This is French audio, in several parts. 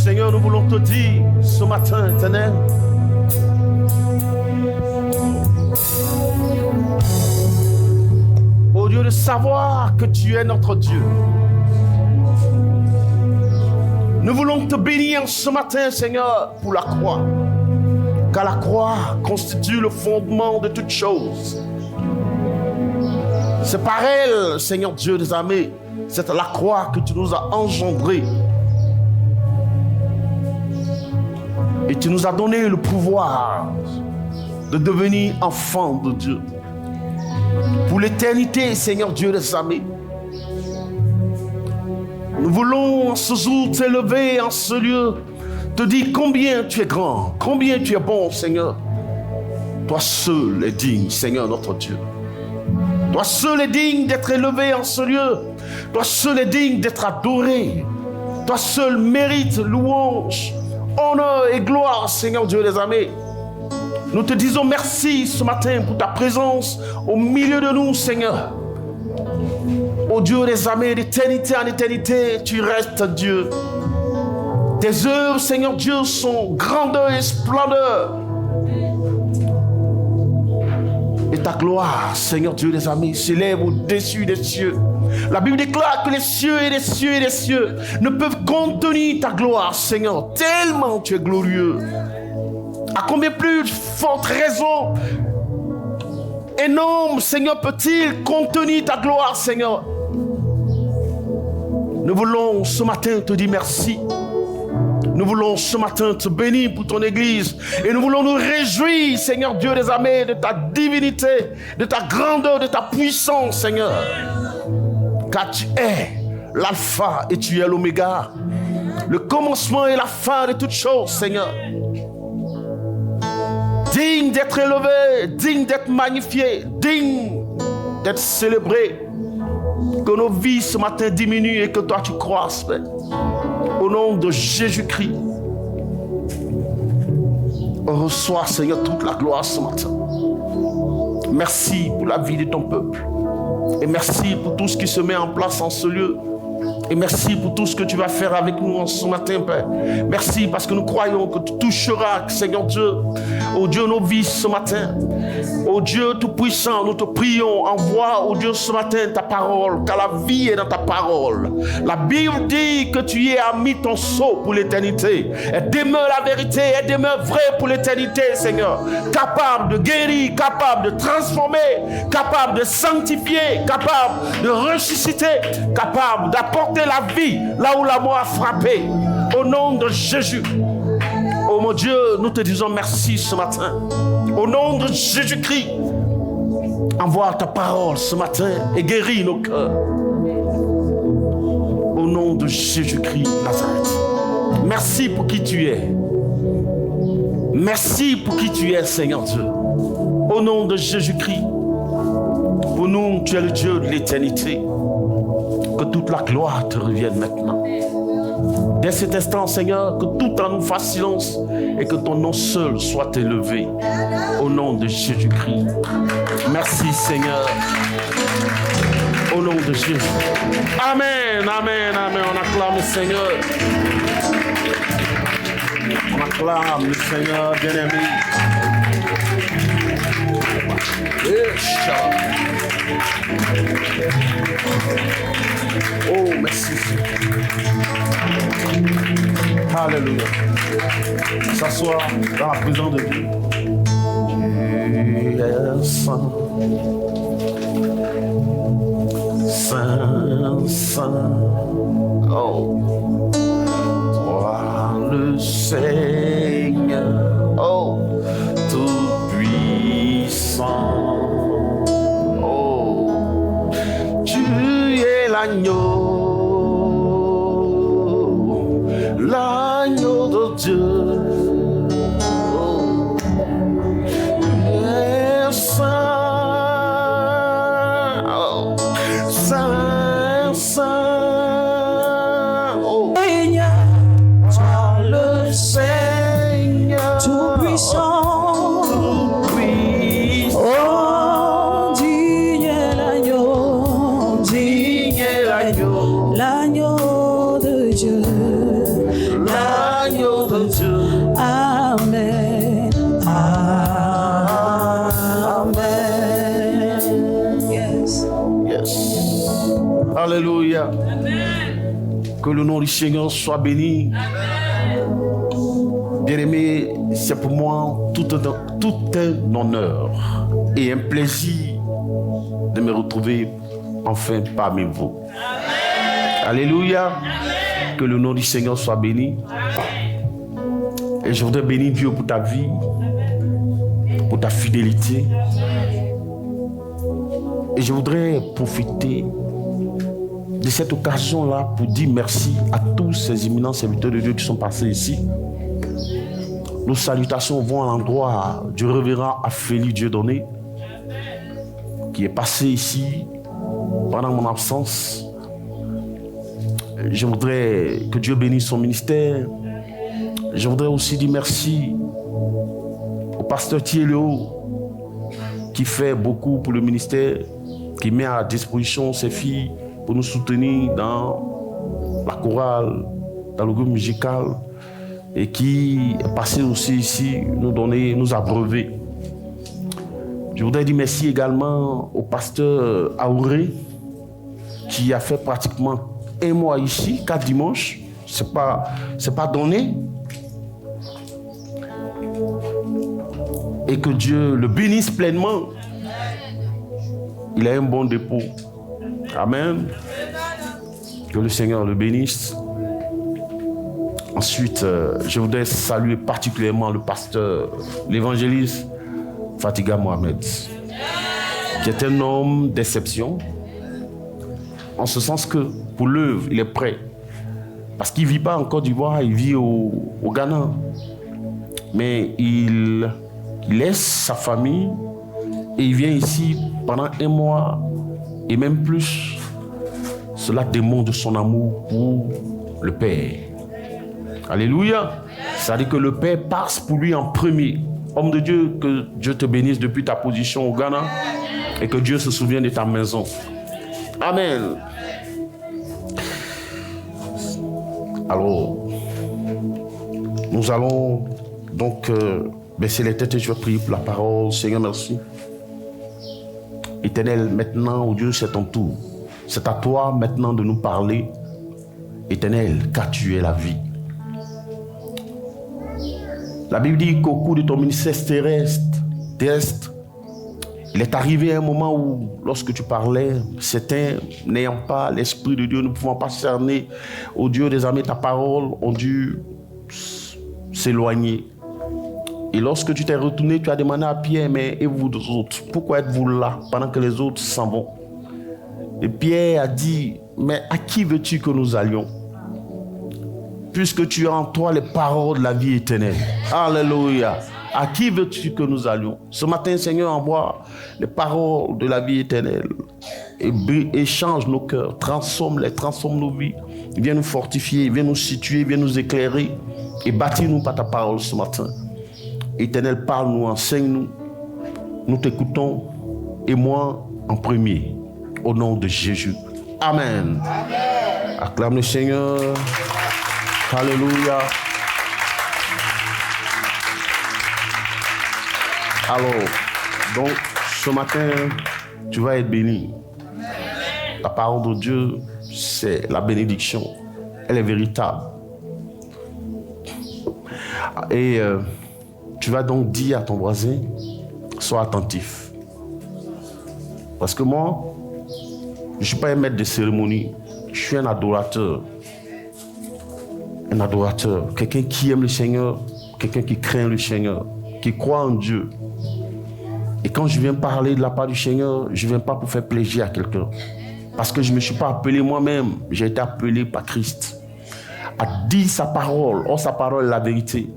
Seigneur, nous voulons te dire ce matin, Éternel, au lieu de savoir que tu es notre Dieu, nous voulons te bénir ce matin, Seigneur, pour la croix. Car la croix constitue le fondement de toutes choses. C'est par elle, Seigneur Dieu des armées, c'est la croix que tu nous as engendrés. Et tu nous as donné le pouvoir de devenir enfants de Dieu. Pour l'éternité, Seigneur Dieu des armées, nous voulons en ce jour t'élever en ce lieu, te dire combien tu es grand, combien tu es bon, Seigneur. Toi seul es digne, Seigneur notre Dieu. Toi seul es digne d'être élevé en ce lieu. Toi seul es digne d'être adoré. Toi seul mérite louange, honneur et gloire, Seigneur Dieu des armées. Nous te disons merci ce matin pour ta présence au milieu de nous, Seigneur. Ô Dieu des armées, d'éternité en éternité, tu restes Dieu. Tes œuvres, Seigneur Dieu, sont grandeur et splendeur. Et ta gloire, Seigneur Dieu des armées, s'élève au-dessus des cieux. La Bible déclare que les cieux et les cieux et les cieux ne peuvent contenir ta gloire, Seigneur, tellement tu es glorieux. À combien plus forte raison, énorme, Seigneur, peut-il contenir ta gloire, Seigneur? Nous voulons ce matin te dire merci. Nous voulons ce matin te bénir pour ton Église. Et nous voulons nous réjouir, Seigneur Dieu des armées, de ta divinité, de ta grandeur, de ta puissance, Seigneur. Car tu es l'alpha et tu es l'oméga, le commencement et la fin de toutes choses, Seigneur. Digne d'être élevé, digne d'être magnifié, digne d'être célébré. Que nos vies ce matin diminuent et que toi tu croisses, Père. Au nom de Jésus-Christ, on reçoit, Seigneur, toute la gloire ce matin. Merci pour la vie de ton peuple. Et merci pour tout ce qui se met en place en ce lieu. Et merci pour tout ce que tu vas faire avec nous ce matin, Père. Merci parce que nous croyons que tu toucheras, Seigneur Dieu, ô Dieu, nos vies ce matin. Ô Dieu Tout-Puissant, nous te prions, envoie, ô Dieu, ce matin ta parole, car la vie est dans ta parole. La Bible dit que tu y as mis ton sceau pour l'éternité. Elle demeure la vérité, elle demeure vraie pour l'éternité, Seigneur. Capable de guérir, capable de transformer, capable de sanctifier, capable de ressusciter, capable d'apporter la vie là où la mort a frappé. Au nom de Jésus. Oh mon Dieu, nous te disons merci ce matin. Au nom de Jésus-Christ, envoie ta parole ce matin et guéris nos cœurs. Au nom de Jésus-Christ Nazareth. Merci pour qui tu es. Merci pour qui tu es, Seigneur Dieu. Au nom de Jésus-Christ, pour nous, tu es le Dieu de l'éternité. Que toute la gloire te revienne maintenant. Dès cet instant, Seigneur, que tout en nous fasse silence et que ton nom seul soit élevé. Au nom de Jésus-Christ. Merci, Seigneur. Au nom de Jésus. Amen, amen, amen. On acclame le Seigneur. On acclame le Seigneur bien-aimé. Oh, merci. Alléluia. S'asseoir dans la présence de Dieu. Tu es saint, saint, saint. Oh, toi le Seigneur. Oh, tout puissant. Oh, tu es l'agneau. L'agneau de Dieu, oh, est saint, oh, saint, saint, oh. Seigneur, toi le Seigneur, tout puissant, tout puissant, oh, digne est l'agneau, digne est l'agneau, l'agneau de Dieu. l'agneau l'agneau de Dieu. Amen. Amen. Yes. Yes. Alléluia. Que le nom du Seigneur soit béni. Bien-aimé, c'est pour moi tout un honneur et un plaisir de me retrouver enfin parmi vous. Alléluia. Que le nom du Seigneur soit béni. Et je voudrais bénir Dieu pour ta vie, pour ta fidélité. Et je voudrais profiter de cette occasion-là pour dire merci à tous ces éminents serviteurs de Dieu qui sont passés ici. Nos salutations vont à l'endroit du révérend Aphélie Dieudonné, qui est passé ici pendant mon absence. Je voudrais que Dieu bénisse son ministère. Je voudrais aussi dire merci au pasteur Thiéléo, qui fait beaucoup pour le ministère, qui met à disposition ses filles pour nous soutenir dans la chorale, dans le groupe musical, et qui est passé aussi ici nous abreuver. Je voudrais dire merci également au pasteur Aouré, qui a fait pratiquement un mois ici, 4 dimanches. C'est pas donné. Et que Dieu le bénisse pleinement. Il a un bon dépôt. Amen. Que le Seigneur le bénisse. Ensuite, je voudrais saluer particulièrement le pasteur, l'évangéliste Fatiga Mohamed, qui est un homme d'exception, en ce sens que pour l'œuvre, il est prêt. Parce qu'il ne vit pas en Côte d'Ivoire, il vit au Ghana. Mais il laisse sa famille et il vient ici pendant un mois et même plus. Cela démontre son amour pour le Père. Alléluia. C'est-à-dire que le Père passe pour lui en premier. Homme de Dieu, que Dieu te bénisse depuis ta position au Ghana et que Dieu se souvienne de ta maison. Amen. Alors, nous allons donc baisser les têtes et je vais prier pour la parole. Seigneur, merci. Éternel, maintenant, oh Dieu, c'est ton tour. C'est à toi maintenant de nous parler. Éternel, car tu es la vie. La Bible dit qu'au cours de ton ministère terrestre, il est arrivé un moment où, lorsque tu parlais, certains n'ayant pas l'Esprit de Dieu, ne pouvant pas cerner, au Dieu des armées, ta parole, ont dû s'éloigner. Et lorsque tu t'es retourné, tu as demandé à Pierre, mais et vous autres, pourquoi êtes-vous là pendant que les autres s'en vont? Et Pierre a dit, mais à qui veux-tu que nous allions? Puisque tu as en toi les paroles de la vie éternelle. Alléluia. À qui veux-tu que nous allions? Ce matin, Seigneur, envoie les paroles de la vie éternelle et change nos cœurs, transforme nos vies. Viens nous fortifier, viens nous situer, viens nous éclairer et bâtis-nous par ta parole ce matin. Éternel, parle-nous, enseigne-nous. Nous t'écoutons et moi en premier. Au nom de Jésus. Amen. Amen. Acclame le Seigneur. Alléluia. Alors, donc, ce matin, tu vas être béni. La parole de Dieu, c'est la bénédiction. Elle est véritable. Et tu vas donc dire à ton voisin, sois attentif. Parce que moi, je ne suis pas un maître de cérémonie. Je suis un adorateur. Un adorateur. Quelqu'un qui aime le Seigneur. Quelqu'un qui craint le Seigneur. Qui croit en Dieu. Et quand je viens parler de la part du Seigneur, je ne viens pas pour faire plaisir à quelqu'un. Parce que je ne me suis pas appelé moi-même. J'ai été appelé par Christ. À dire sa parole. Or, sa parole est la vérité.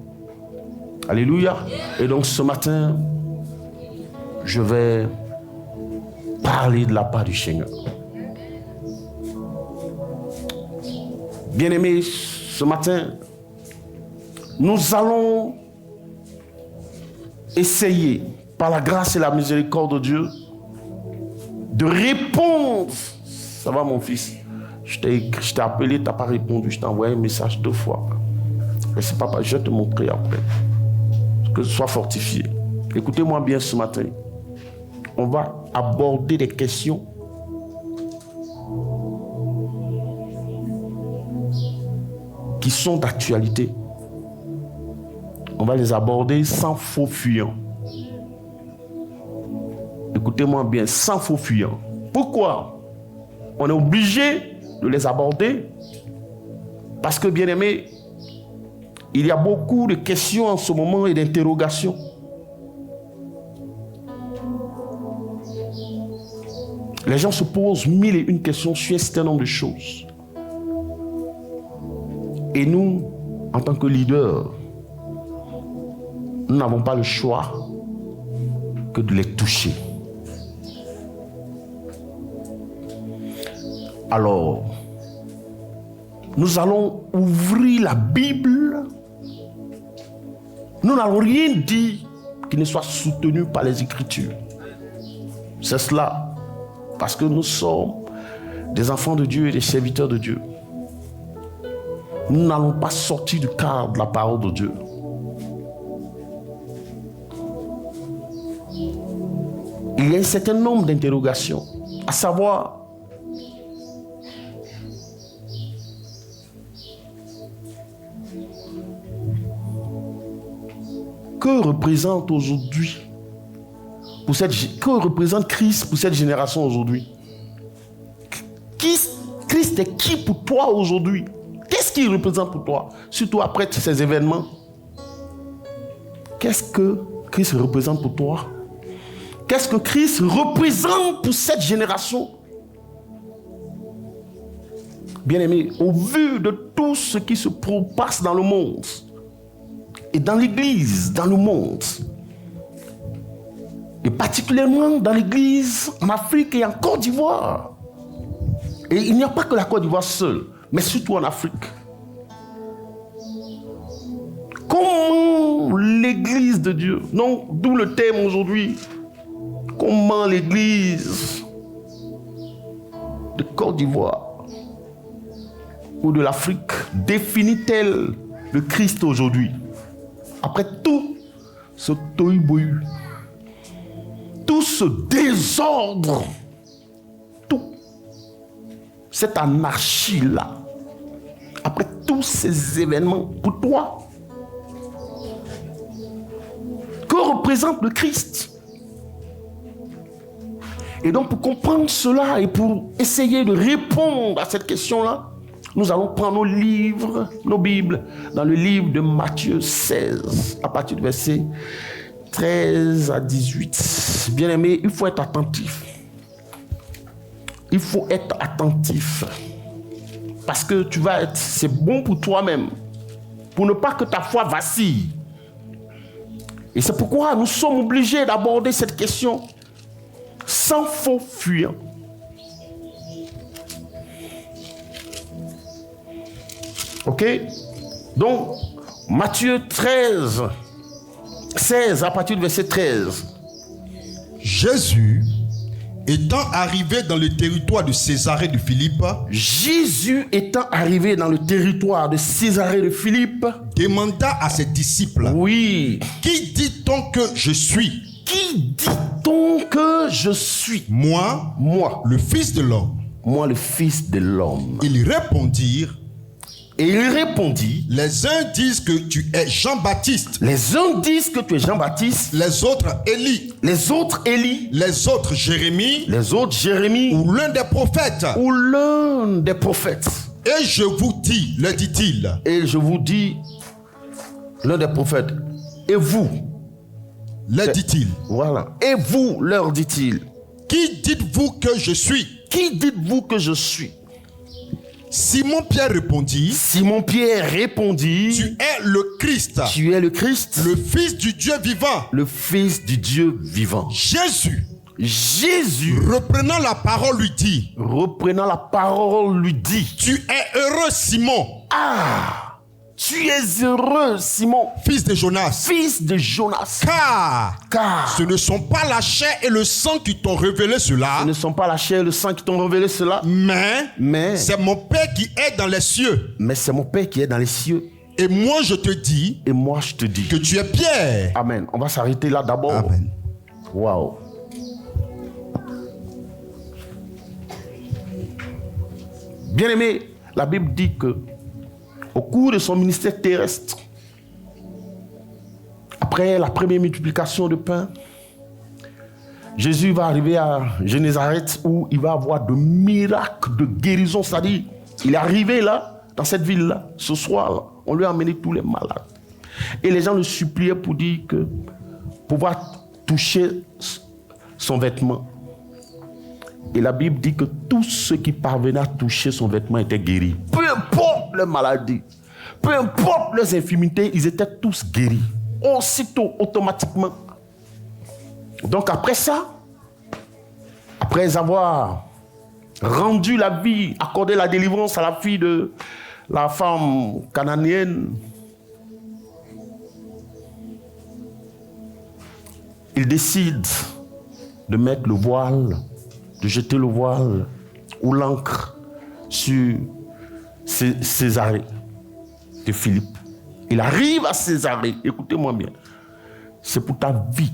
Alléluia. Et donc, ce matin, je vais parler de la part du Seigneur. Bien-aimés, ce matin, nous allons essayer, par la grâce et la miséricorde de Dieu, de répondre. Ça va, mon fils? Je t'ai appelé, tu n'as pas répondu. Je t'ai envoyé un message 2 fois. Laissez papa, je vais te montrer après. Que ce soit fortifié. Écoutez-moi bien ce matin. On va aborder des questions qui sont d'actualité. On va les aborder sans faux fuyant. Écoutez-moi bien, sans faux fuyant. Pourquoi on est obligé de les aborder? Parce que, bien aimé, il y a beaucoup de questions en ce moment et d'interrogations. Les gens se posent 1001 questions sur un certain nombre de choses. Et nous, en tant que leaders, nous n'avons pas le choix que de les toucher. Alors, nous allons ouvrir la Bible. Nous n'allons rien dire qui ne soit soutenu par les Écritures. C'est cela. Parce que nous sommes des enfants de Dieu et des serviteurs de Dieu. Nous n'allons pas sortir du cadre de la parole de Dieu. Il y a un certain nombre d'interrogations, à savoir, que représente aujourd'hui, que représente Christ pour cette génération aujourd'hui? Christ est qui pour toi aujourd'hui? Qu'est-ce qu'il représente pour toi? Surtout après ces événements. Qu'est-ce que Christ représente pour toi? Qu'est-ce que Christ représente pour cette génération? Bien-aimés, au vu de tout ce qui se passe dans le monde, et dans l'église, dans le monde, et particulièrement dans l'église en Afrique et en Côte d'Ivoire. Et il n'y a pas que la Côte d'Ivoire seule, mais surtout en Afrique. Comment l'église de Dieu, non, d'où le thème aujourd'hui, comment l'église de Côte d'Ivoire ou de l'Afrique définit-elle le Christ aujourd'hui? Après tout ce tohu-bohu, tout ce désordre, tout cette anarchie-là, après tous ces événements, pour toi, que représente le Christ? Et donc, pour comprendre cela et pour essayer de répondre à cette question-là, nous allons prendre nos livres, nos Bibles, dans le livre de Matthieu 16, à partir du verset 13 à 18. Bien aimé, il faut être attentif. Il faut être attentif. Parce que c'est bon pour toi-même, pour ne pas que ta foi vacille. Et c'est pourquoi nous sommes obligés d'aborder cette question sans faux fuyant. Ok? Donc, Matthieu 16, à partir du verset 13. Jésus, étant arrivé dans le territoire de Césarée de Philippe, demanda à ses disciples, oui, qui dit-on que je suis? Qui dit-on que je suis? Moi, le Fils de l'homme. Moi, le Fils de l'homme. Ils répondirent, et il répondit, les uns disent que tu es Jean-Baptiste. Les uns disent que tu es Jean-Baptiste. Les autres Élie. Les autres Élie. Les autres Jérémie. Les autres Jérémie. Ou l'un des prophètes. Ou l'un des prophètes. Et je vous dis, leur dit-il. Et je vous dis, l'un des prophètes. Et vous, leur dit-il. Voilà. Et vous, leur dit-il. Qui dites-vous que je suis? Qui dites-vous que je suis? Simon-Pierre répondit, tu es le Christ. Tu es le Christ, le Fils du Dieu vivant. Le Fils du Dieu vivant. Jésus, reprenant la parole, lui dit, tu es heureux, Simon. Ah, tu es heureux, Simon, fils de Jonas. Car ce ne sont pas la chair et le sang qui t'ont révélé cela. Mais c'est mon Père qui est dans les cieux. Et moi je te dis Et moi je te dis que tu es Pierre. Amen. On va s'arrêter là d'abord. Amen. Waouh. Bien-aimé, la Bible dit que au cours de son ministère terrestre, après la première multiplication de pain, Jésus va arriver à Génézareth où il va avoir de miracles de guérison. C'est-à-dire, il est arrivé là, dans cette ville-là, ce soir-là, on lui a amené tous les malades. Et les gens le suppliaient pour dire que pouvoir toucher son vêtement. Et la Bible dit que tous ceux qui parvenaient à toucher son vêtement étaient guéris. Peu importe leur maladie, peu importe leurs infirmités, ils étaient tous guéris. Aussitôt, automatiquement. Donc après ça, après avoir rendu la vie, accordé la délivrance à la fille de la femme cananéenne, il décide de mettre le voile, de jeter le voile ou l'ancre sur Césarée de Philippe. Il arrive à Césarée, écoutez-moi bien, c'est pour ta vie.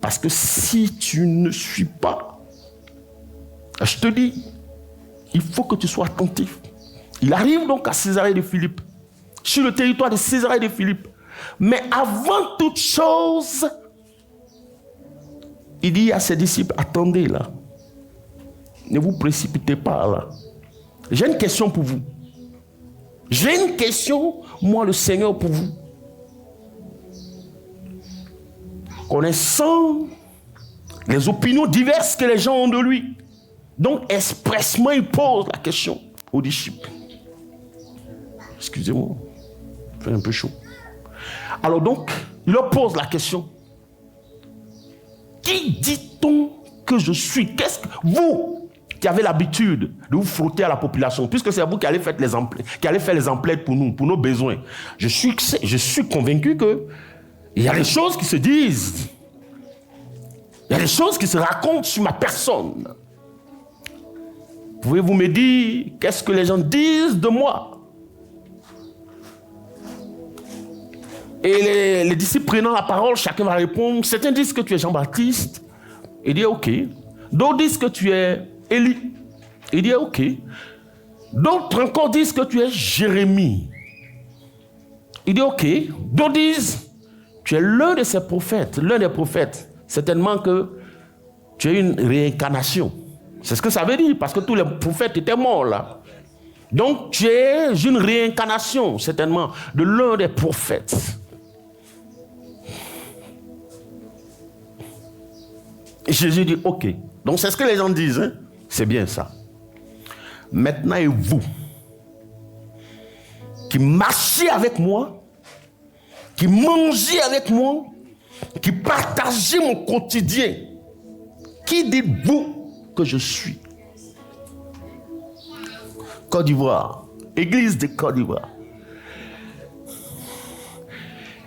Parce que si tu ne suis pas, je te dis, il faut que tu sois attentif. Il arrive donc à Césarée de Philippe, sur le territoire de Césarée de Philippe. Mais avant toute chose, il dit à ses disciples, attendez là, ne vous précipitez pas là. J'ai une question pour vous. J'ai une question, moi le Seigneur, pour vous. Connaissant les opinions diverses que les gens ont de lui. Donc, expressement, il pose la question aux disciples. Excusez-moi, il fait un peu chaud. Alors donc, il leur pose la question. Qui dit-on que je suis? Qu'est-ce que vous, qui avez l'habitude de vous frotter à la population, puisque c'est vous qui allez faire les emplettes pour nous, pour nos besoins. Je suis convaincu que il y a des choses qui se disent. Il y a des choses qui se racontent sur ma personne. Pouvez-vous me dire qu'est-ce que les gens disent de moi? Et les disciples prenant la parole, chacun va répondre. Certains disent que tu es Jean-Baptiste. Il dit ok. D'autres disent que tu es Élie. Il dit ok. D'autres encore disent que tu es Jérémie. Il dit ok. D'autres disent tu es l'un de ces prophètes, l'un des prophètes. Certainement que tu es une réincarnation. C'est ce que ça veut dire, parce que tous les prophètes étaient morts là. Donc tu es une réincarnation, certainement, de l'un des prophètes. Et Jésus dit, ok. Donc c'est ce que les gens disent, hein? C'est bien ça. Maintenant, et vous, qui marchez avec moi, qui mangez avec moi, qui partagez mon quotidien, qui dites-vous que je suis? Côte d'Ivoire, Église de Côte d'Ivoire.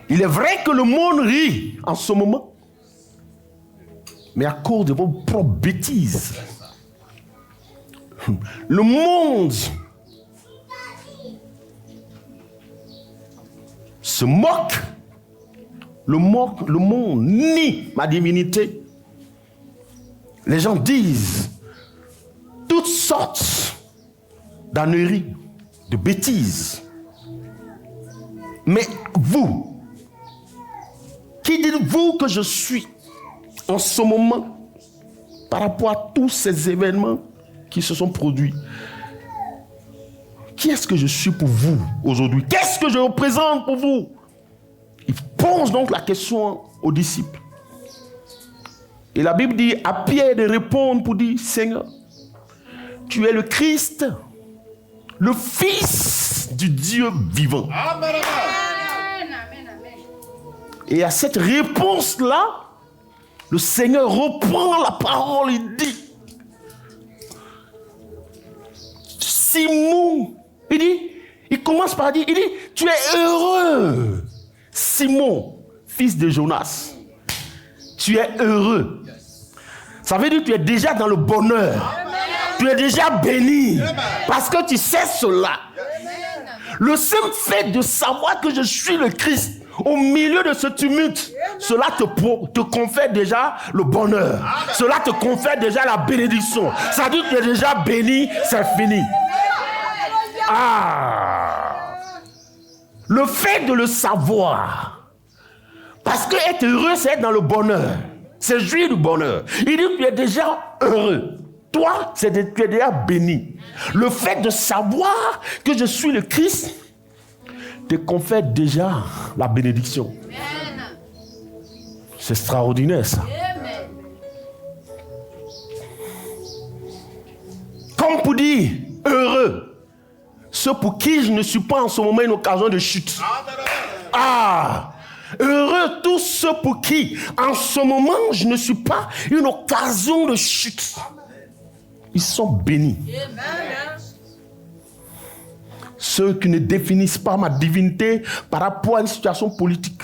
Il est vrai que le monde rit en ce moment, mais à cause de vos propres bêtises. Le monde se moque. Le monde nie ma divinité. Les gens disent toutes sortes d'âneries, de bêtises. Mais vous, qui dites-vous que je suis en ce moment par rapport à tous ces événements qui se sont produits? Qui est-ce que je suis pour vous aujourd'hui? Qu'est-ce que je représente pour vous? Il pose donc la question aux disciples. Et la Bible dit à Pierre de répondre pour dire, Seigneur, tu es le Christ, le Fils du Dieu vivant. Amen. Et à cette réponse-là, le Seigneur reprend la parole et dit, Simon, il commence par dire, il dit, tu es heureux, Simon, fils de Jonas. Tu es heureux. Ça veut dire que tu es déjà dans le bonheur. Amen. Tu es déjà béni. Amen. Parce que tu sais cela. Amen. Le simple fait de savoir que je suis le Christ au milieu de ce tumulte, cela te confère déjà le bonheur. Cela te confère déjà la bénédiction. Ça dit que tu es déjà béni, c'est fini. Le fait de le savoir, parce que être heureux, c'est être dans le bonheur. C'est jouir du bonheur. Il dit que tu es déjà heureux. Toi, tu es déjà béni. Le fait de savoir que je suis le Christ te confère déjà la bénédiction. C'est extraordinaire ça. Comme pour dire heureux, ceux pour qui je ne suis pas en ce moment une occasion de chute. Heureux tous ceux pour qui en ce moment je ne suis pas une occasion de chute. Ils sont bénis. Ceux qui ne définissent pas ma divinité par rapport à une situation politique,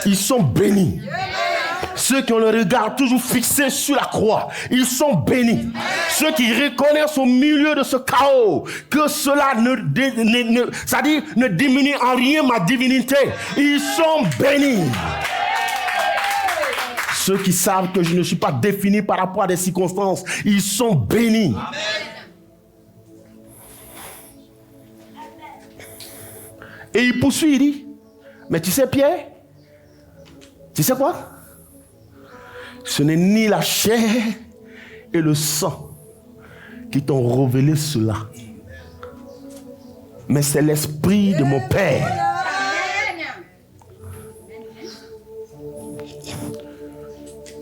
ils sont bénis. Ceux qui ont le regard toujours fixé sur la croix, ils sont bénis. Ceux qui reconnaissent au milieu de ce chaos que cela ne diminue en rien ma divinité, ils sont bénis. Ceux qui savent que je ne suis pas défini par rapport à des circonstances, ils sont bénis. Et il poursuit, il dit, mais tu sais Pierre, tu sais quoi? Ce n'est ni la chair et le sang qui t'ont révélé cela, mais c'est l'esprit de mon Père.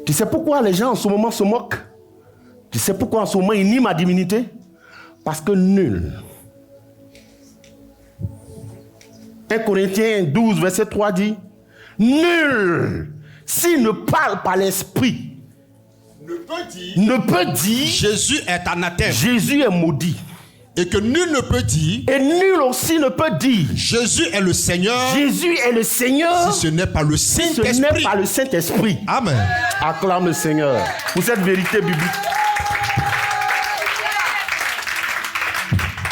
Tu sais pourquoi les gens en ce moment se moquent? Tu sais pourquoi en ce moment ils nient ma divinité? Parce que nul. 1 Corinthiens 12, verset 3 dit, nul, s'il ne parle par l'esprit, ne peut dire Jésus est anathème. Jésus est maudit. Et que nul ne peut dire, et nul aussi ne peut dire Jésus est le Seigneur. Jésus est le Seigneur. Si ce n'est pas le Saint-Esprit. Si ce n'est pas le Saint-Esprit. Amen. Acclame le Seigneur pour cette vérité biblique.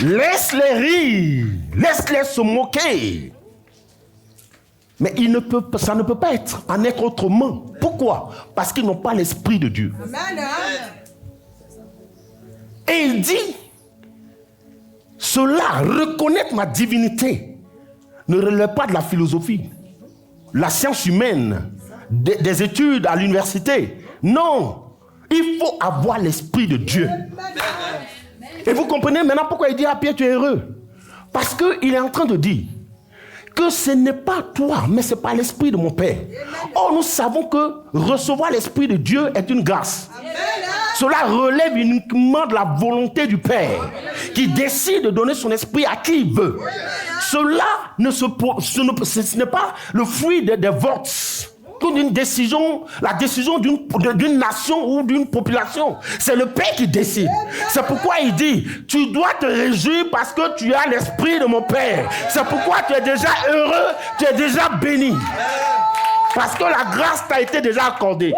Laisse-les rire, laisse-les se moquer. Mais ça ne peut pas être en être autrement. Pourquoi? Parce qu'ils n'ont pas l'esprit de Dieu. Amen. Et il dit, cela, reconnaître ma divinité, ne relève pas de la philosophie, la science humaine, des études à l'université. Non, il faut avoir l'esprit de Dieu. Et vous comprenez maintenant pourquoi il dit à Pierre, tu es heureux. Parce qu'il est en train de dire que ce n'est pas toi, mais c'est par l'esprit de mon Père. Or, nous savons que recevoir l'esprit de Dieu est une grâce. Cela relève uniquement de la volonté du Père qui décide de donner son esprit à qui il veut. Cela ce n'est pas le fruit des votes. D'une décision, la décision d'une nation ou d'une population. C'est le Père qui décide. C'est pourquoi il dit, tu dois te réjouir parce que tu as l'esprit de mon Père. C'est pourquoi tu es déjà heureux, tu es déjà béni. Parce que la grâce t'a été déjà accordée.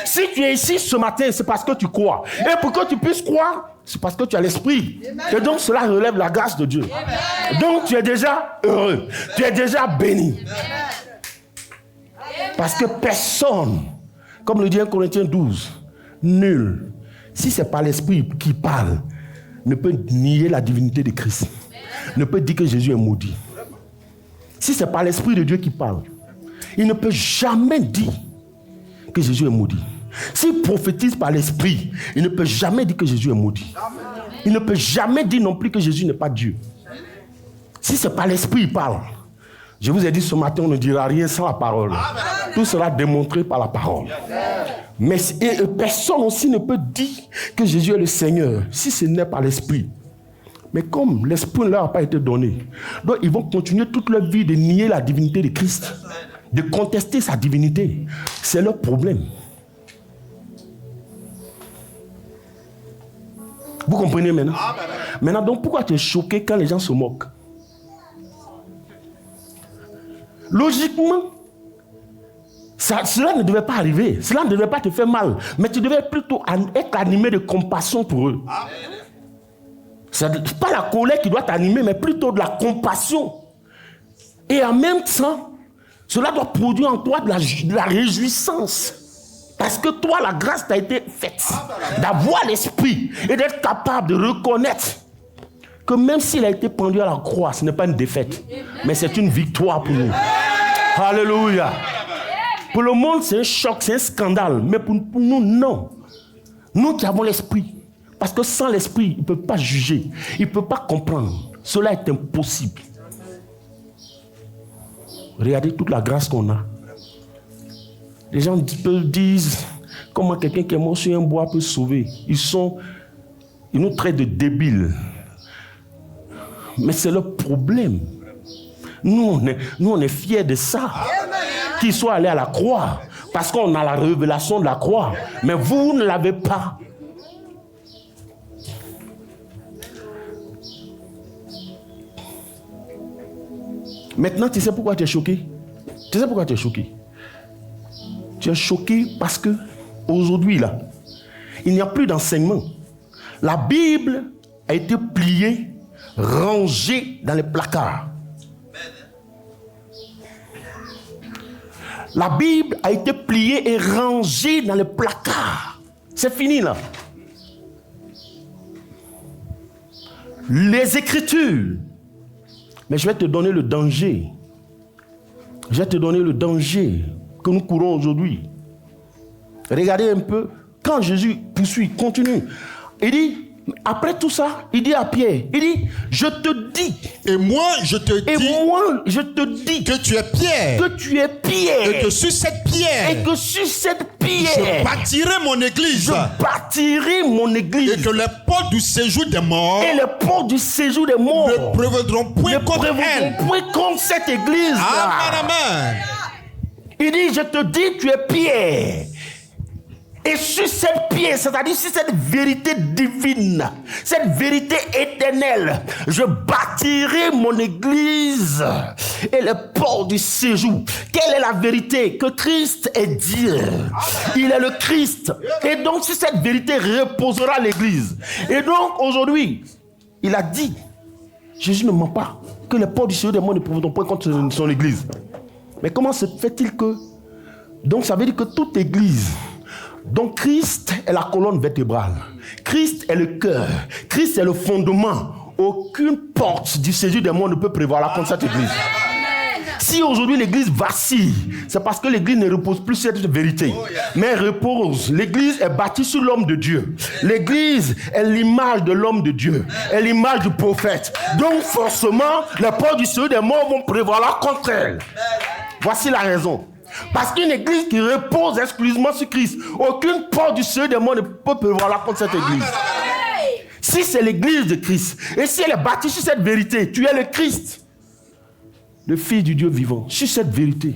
Si tu es ici ce matin, c'est parce que tu crois. Et pour que tu puisses croire, c'est parce que tu as l'esprit. Et donc cela relève la grâce de Dieu. Donc tu es déjà heureux, tu es déjà béni. Parce que personne, comme le dit 1 Corinthiens 12, nul, si c'est par l'esprit qui parle, ne peut nier la divinité de Christ. Ne peut dire que Jésus est maudit. Si c'est par l'esprit de Dieu qui parle, il ne peut jamais dire que Jésus est maudit. S'il prophétise par l'esprit, il ne peut jamais dire que Jésus est maudit. Il ne peut jamais dire non plus que Jésus n'est pas Dieu. Si c'est par l'esprit qu'il parle, je vous ai dit ce matin, on ne dira rien sans la parole. Tout sera démontré par la parole. Mais personne aussi ne peut dire que Jésus est le Seigneur si ce n'est pas l'esprit. Mais comme l'esprit ne leur a pas été donné, donc ils vont continuer toute leur vie de nier la divinité de Christ, de contester sa divinité. C'est leur problème. Vous comprenez maintenant? Maintenant, donc pourquoi tu es choqué quand les gens se moquent? Logiquement, cela ne devait pas arriver. Cela ne devait pas te faire mal. Mais tu devais plutôt être animé de compassion pour eux. Ce n'est pas la colère qui doit t'animer, mais plutôt de la compassion. Et en même temps, cela doit produire en toi de la réjouissance. Parce que toi, la grâce t'a été faite d'avoir l'esprit et d'être capable de reconnaître que même s'il a été pendu à la croix, ce n'est pas une défaite, mais c'est une victoire pour nous. Alléluia. Pour le monde, c'est un choc, c'est un scandale. Mais pour nous, non. Nous qui avons l'esprit. Parce que sans l'esprit, il ne peut pas juger. Il ne peut pas comprendre. Cela est impossible. Regardez toute la grâce qu'on a. Les gens disent comment quelqu'un qui est mort sur un bois peut sauver. Ils nous traitent de débiles. Mais c'est le problème. Nous, on est fiers de ça. Qu'ils soient allés à la croix. Parce qu'on a la révélation de la croix. Mais vous ne l'avez pas. Maintenant, tu sais pourquoi tu es choqué? Tu sais pourquoi tu es choqué? Tu es choqué parce que aujourd'hui, là, il n'y a plus d'enseignement. La Bible a été pliée, rangée dans les placards. La Bible a été pliée et rangée dans les placards. C'est fini, là. Les Écritures. Mais je vais te donner le danger. Je vais te donner le danger que nous courons aujourd'hui. Regardez un peu. Quand Jésus poursuit, continue. Il dit, après tout ça, il dit à Pierre, il dit, je te dis. Et moi, je te dis. Et moi, je te dis. Que tu es Pierre. Que tu es Pierre. Et que sur cette pierre. Et que sur cette pierre. Je bâtirai mon église. Je bâtirai mon église. Et que les portes du séjour des morts. Et les portes du séjour des morts. Ne prévaudront point contre elle. Point contre cette église. Amen, amen. Il dit, je te dis, tu es Pierre. Et sur cette pierre, c'est-à-dire sur cette vérité divine, cette vérité éternelle, je bâtirai mon église et les portes du séjour. Quelle est la vérité? Que Christ est Dieu. Il est le Christ. Et donc sur cette vérité reposera l'église. Et donc aujourd'hui, il a dit, Jésus ne ment pas, que les portes du séjour des morts ne prévaudront point contre son église. Mais comment se fait-il que... Donc ça veut dire que toute église... Donc Christ est la colonne vertébrale. Christ est le cœur. Christ est le fondement. Aucune porte du séjour des morts ne peut prévaloir contre cette église. Si aujourd'hui l'église vacille, c'est parce que l'église ne repose plus sur cette vérité. Mais elle repose. L'église est bâtie sur l'homme de Dieu. L'église est l'image de l'homme de Dieu. Est l'image du prophète. Donc forcément, les portes du séjour des morts vont prévaloir contre elle. Voici la raison. Parce qu'une église qui repose exclusivement sur Christ, aucune porte du séjour des morts ne peut prévaloir contre cette église. Si c'est l'église de Christ, et si elle est bâtie sur cette vérité, tu es le Christ, le Fils du Dieu vivant, sur cette vérité,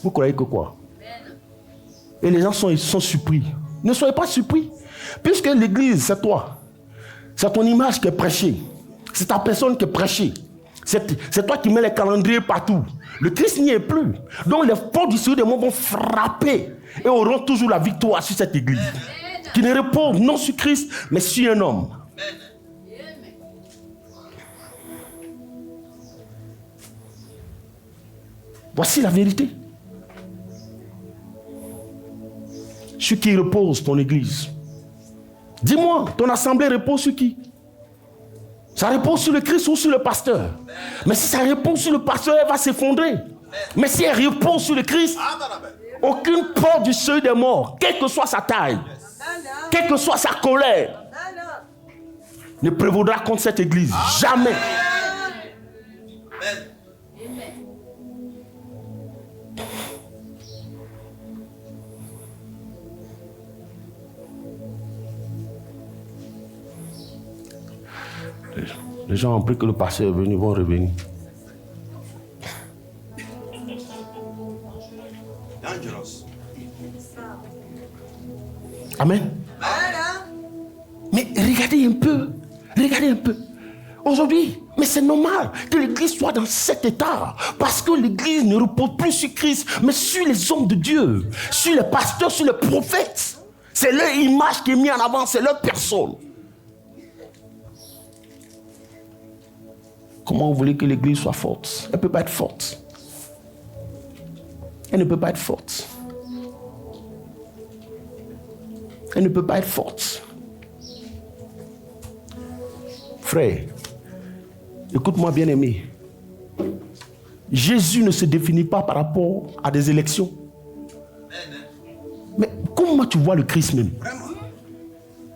vous croyez que quoi? Et les gens sont surpris. Ne soyez pas surpris, puisque l'église, c'est toi. C'est ton image qui est prêchée. C'est ta personne qui est prêchée. C'est toi qui mets les calendriers partout. Le Christ n'y est plus. Donc les portes du séjour des morts vont frapper et auront toujours la victoire sur cette église. Qui ne repose non sur Christ, mais sur un homme. Voici la vérité. Sur qui repose ton église? Dis-moi, ton assemblée repose sur qui? Ça repose sur le Christ ou sur le pasteur. Mais si ça repose sur le pasteur, elle va s'effondrer. Mais si elle repose sur le Christ, aucune porte du séjour des morts, quelle que soit sa taille, quelle que soit sa colère, ne prévaudra contre cette église. Jamais. Les gens ont pris que le pasteur est venu, vont revenir. Amen. Mais regardez un peu. Regardez un peu. Aujourd'hui, mais c'est normal que l'église soit dans cet état. Parce que l'église ne repose plus sur Christ, mais sur les hommes de Dieu, sur les pasteurs, sur les prophètes. C'est leur image qui est mise en avant, c'est leur personne. Comment vous voulez que l'église soit forte? Elle ne peut pas être forte. Elle ne peut pas être forte. Elle ne peut pas être forte. Frère, écoute-moi bien aimé. Jésus ne se définit pas par rapport à des élections. Mais comment tu vois le Christ même?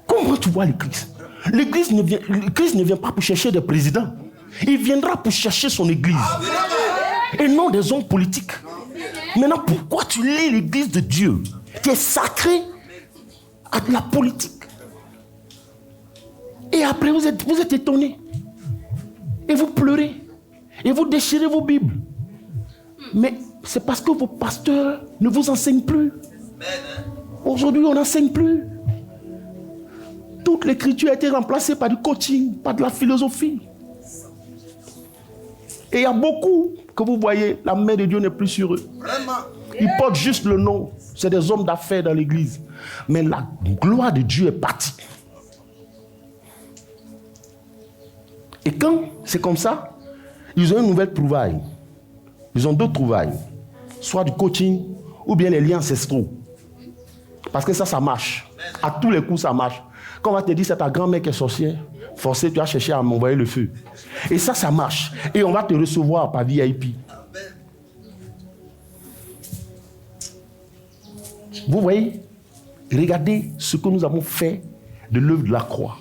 Comment tu vois le Christ? Le Christ ne vient pas pour chercher des présidents. Il viendra pour chercher son église. Et non des hommes politiques. Maintenant, pourquoi tu lis l'église de Dieu qui est sacrée à de la politique? Et après, vous êtes étonnés. Et vous pleurez. Et vous déchirez vos Bibles. Mais c'est parce que vos pasteurs ne vous enseignent plus. Aujourd'hui, on n'enseigne plus. Toute l'écriture a été remplacée par du coaching, par de la philosophie. Et il y a beaucoup que vous voyez, la main de Dieu n'est plus sur eux. Ils portent juste le nom. C'est des hommes d'affaires dans l'église. Mais la gloire de Dieu est partie. Et quand c'est comme ça, ils ont une nouvelle trouvaille. Ils ont deux trouvailles. Soit du coaching ou bien les liens ancestraux. Parce que ça marche. À tous les coups, ça marche. Quand on va te dire c'est ta grand-mère qui est sorcière, forcé, tu vas chercher à m'envoyer le feu. Et ça marche. Et on va te recevoir par VIP. Vous voyez, regardez ce que nous avons fait de l'œuvre de la croix.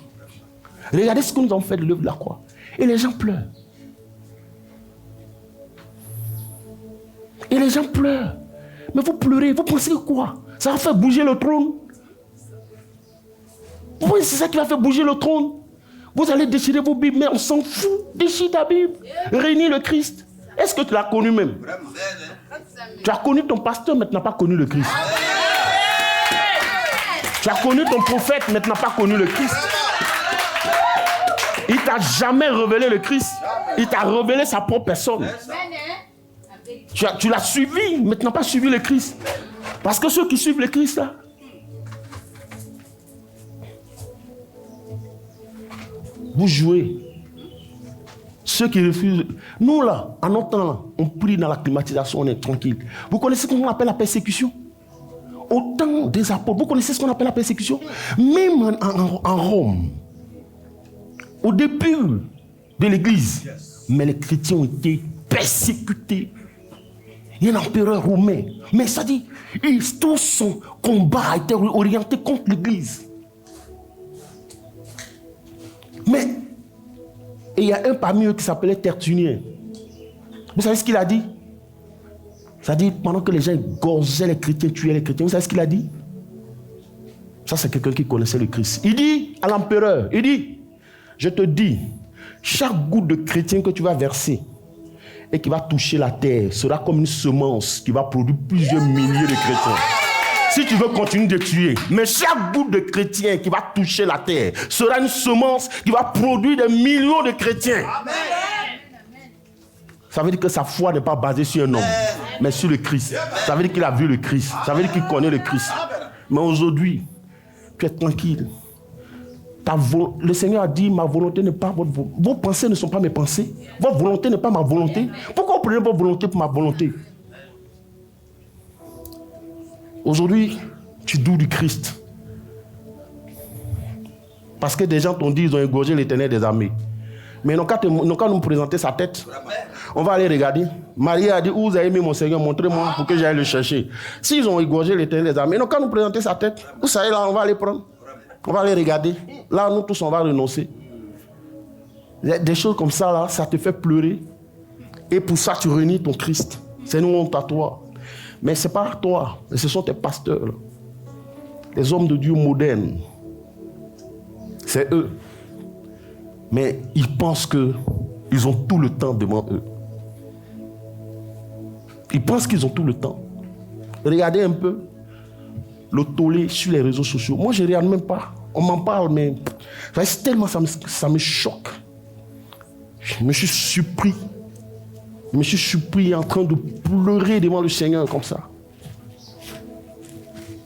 Regardez ce que nous avons fait de l'œuvre de la croix. Et les gens pleurent. Et les gens pleurent. Mais vous pleurez, vous pensez quoi? Ça va faire bouger le trône. Vous pensez que c'est ça qui va faire bouger le trône? Vous allez déchirer vos Bibles, mais on s'en fout. Déchire ta Bible. Réunis le Christ. Est-ce que tu l'as connu même? Tu as connu ton pasteur, mais tu n'as pas connu le Christ. Tu as connu ton prophète, mais tu n'as pas connu le Christ. Il ne t'a jamais révélé le Christ. Il t'a révélé sa propre personne. Tu l'as suivi, mais tu n'as pas suivi le Christ. Parce que ceux qui suivent le Christ, là, vous jouez. Ceux qui refusent. Nous, là, en notre temps, là, on prie dans la climatisation, on est tranquille. Vous connaissez ce qu'on appelle la persécution? Au temps des apôtres, vous connaissez ce qu'on appelle la persécution? Même en Rome, au début de l'église, mais les chrétiens ont été persécutés. Il y a un empereur romain. Mais ça dit, tout son combat a été orienté contre l'église. Mais, il y a un parmi eux qui s'appelait Tertullien. Vous savez ce qu'il a dit? Ça dit, pendant que les gens égorgeaient les chrétiens, tuaient les chrétiens, vous savez ce qu'il a dit? Ça, c'est quelqu'un qui connaissait le Christ. Il dit à l'empereur, il dit, je te dis, chaque goutte de chrétien que tu vas verser et qui va toucher la terre sera comme une semence qui va produire plusieurs milliers de chrétiens. Si tu veux continuer de tuer, mais chaque goutte de chrétien qui va toucher la terre sera une semence qui va produire des millions de chrétiens. Amen. Ça veut dire que sa foi n'est pas basée sur un homme, mais sur le Christ. Ça veut dire qu'il a vu le Christ. Ça veut dire qu'il connaît le Christ. Mais aujourd'hui, tu es tranquille. Le Seigneur a dit, ma volonté n'est pas votre volonté. Vos pensées ne sont pas mes pensées. Votre volonté n'est pas ma volonté. Pourquoi vous prenez votre volonté pour ma volonté? Aujourd'hui, tu doutes du Christ. Parce que des gens t'ont dit, ils ont égorgé l'Éternel des armées. Mais ils n'ont qu'à nous présenter sa tête. On va aller regarder. Marie a dit, où vous avez mis mon Seigneur? Montrez-moi pour que j'aille le chercher. S'ils ont égorgé l'Éternel des armées, ils n'ont qu'à nous présenter sa tête. Vous savez, là, on va aller prendre. On va aller regarder. Là, nous tous, on va renoncer. Des choses comme ça, là, ça te fait pleurer. Et pour ça, tu réunis ton Christ. C'est une honte à toi. Mais ce n'est pas toi, mais ce sont tes pasteurs. Là. Les hommes de Dieu modernes. C'est eux. Mais ils pensent qu'ils ont tout le temps devant eux. Ils pensent qu'ils ont tout le temps. Regardez un peu le tollé sur les réseaux sociaux. Moi, je ne regarde même pas. On m'en parle, mais tellement ça me choque. Je me suis surpris. Je me suis surpris en train de pleurer devant le Seigneur comme ça.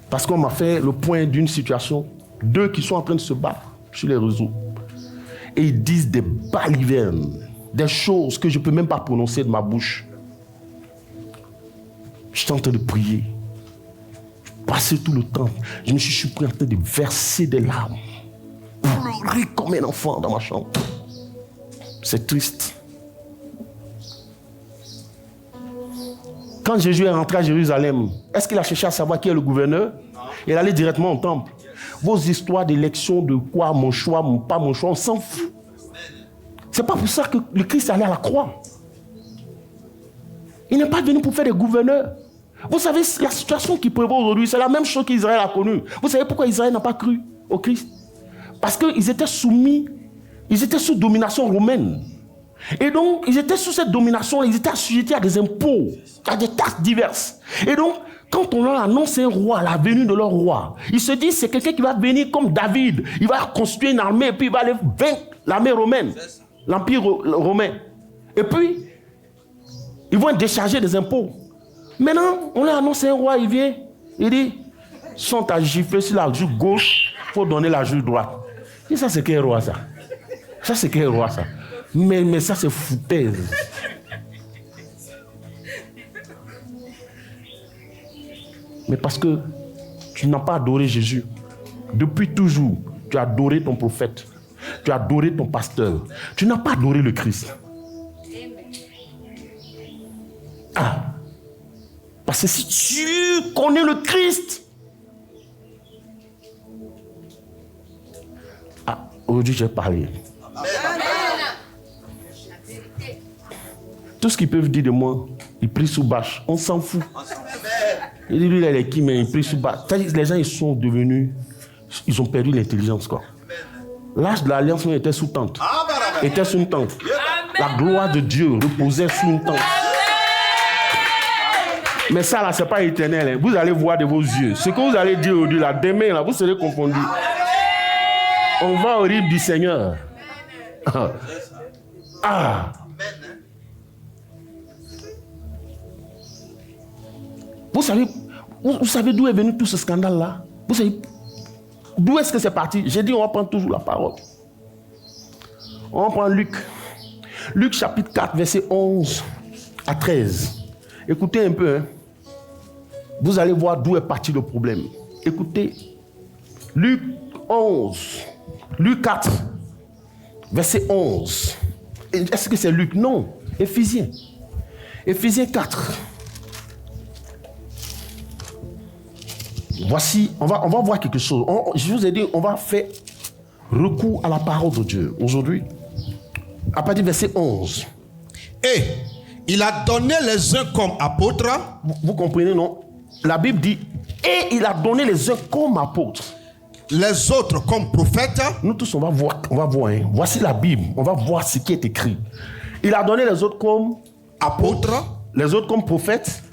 Parce qu'on m'a fait le point d'une situation. Deux qui sont en train de se battre sur les réseaux. Et ils disent des balivernes, des choses que je ne peux même pas prononcer de ma bouche. J'étais en train de prier. Je passais tout le temps. Je me suis surpris en train de verser des larmes. Pleurer comme un enfant dans ma chambre. C'est triste. Quand Jésus est rentré à Jérusalem, est-ce qu'il a cherché à savoir qui est le gouverneur? Il allait directement au temple. Vos histoires d'élection, de quoi, mon choix, pas mon choix, on s'en fout. C'est pas pour ça que le Christ est allé à la croix. Il n'est pas venu pour faire des gouverneurs. Vous savez, la situation qui prévaut aujourd'hui, c'est la même chose qu'Israël a connue. Vous savez pourquoi Israël n'a pas cru au Christ? Parce qu'ils étaient soumis, ils étaient sous domination romaine. Et donc, ils étaient sous cette domination, ils étaient assujettis à des impôts, à des taxes diverses. Et donc, quand on leur annonce un roi, la venue de leur roi, ils se disent c'est quelqu'un qui va venir comme David. Il va construire une armée et puis il va aller vaincre l'armée romaine, l'empire romain. Et puis, ils vont être déchargés des impôts. Maintenant, on leur annonce un roi, il vient, il dit, sont à gifler sur la joue gauche, il faut donner la joue droite. Et ça, c'est quel roi, ça? Ça, c'est quel roi, ça? Mais ça, c'est foutaise. Mais parce que tu n'as pas adoré Jésus. Depuis toujours, tu as adoré ton prophète. Tu as adoré ton pasteur. Tu n'as pas adoré le Christ. Ah. Parce que si tu connais le Christ. Ah, aujourd'hui j'ai parlé. Tout ce qu'ils peuvent dire de moi, ils prient sous bâche. On s'en fout. Il dit, lui, il est qui, mais il prie sous bâche. Les gens, ils sont devenus... Ils ont perdu l'intelligence, quoi. L'âge de l'alliance, on était sous tente. Était sous une tente. La gloire de Dieu reposait sous une tente. Mais ça, là, c'est pas éternel. Hein. Vous allez voir de vos yeux. Ce que vous allez dire aujourd'hui, là, demain, là, vous serez confondus. On va au rythme du Seigneur. Ah. Vous savez d'où est venu tout ce scandale-là? Vous savez d'où est-ce que c'est parti? J'ai dit, on va prendre toujours la parole. On va prendre Luc. Luc chapitre 4, verset 11 à 13. Écoutez un peu. Hein. Vous allez voir d'où est parti le problème. Écoutez. Luc 11. Luc 4, verset 11. Est-ce que c'est Luc? Non. Éphésiens. Éphésiens 4. Voici, on va voir quelque chose. Je vous ai dit, on va faire recours à la parole de Dieu aujourd'hui. À partir du verset 11. Et il a donné les uns comme apôtres. Vous comprenez, non? La Bible dit, et il a donné les uns comme apôtres. Les autres comme prophètes. Nous tous, on va voir. Hein. Voici la Bible. On va voir ce qui est écrit. Il a donné les autres comme apôtres. Les autres comme prophètes.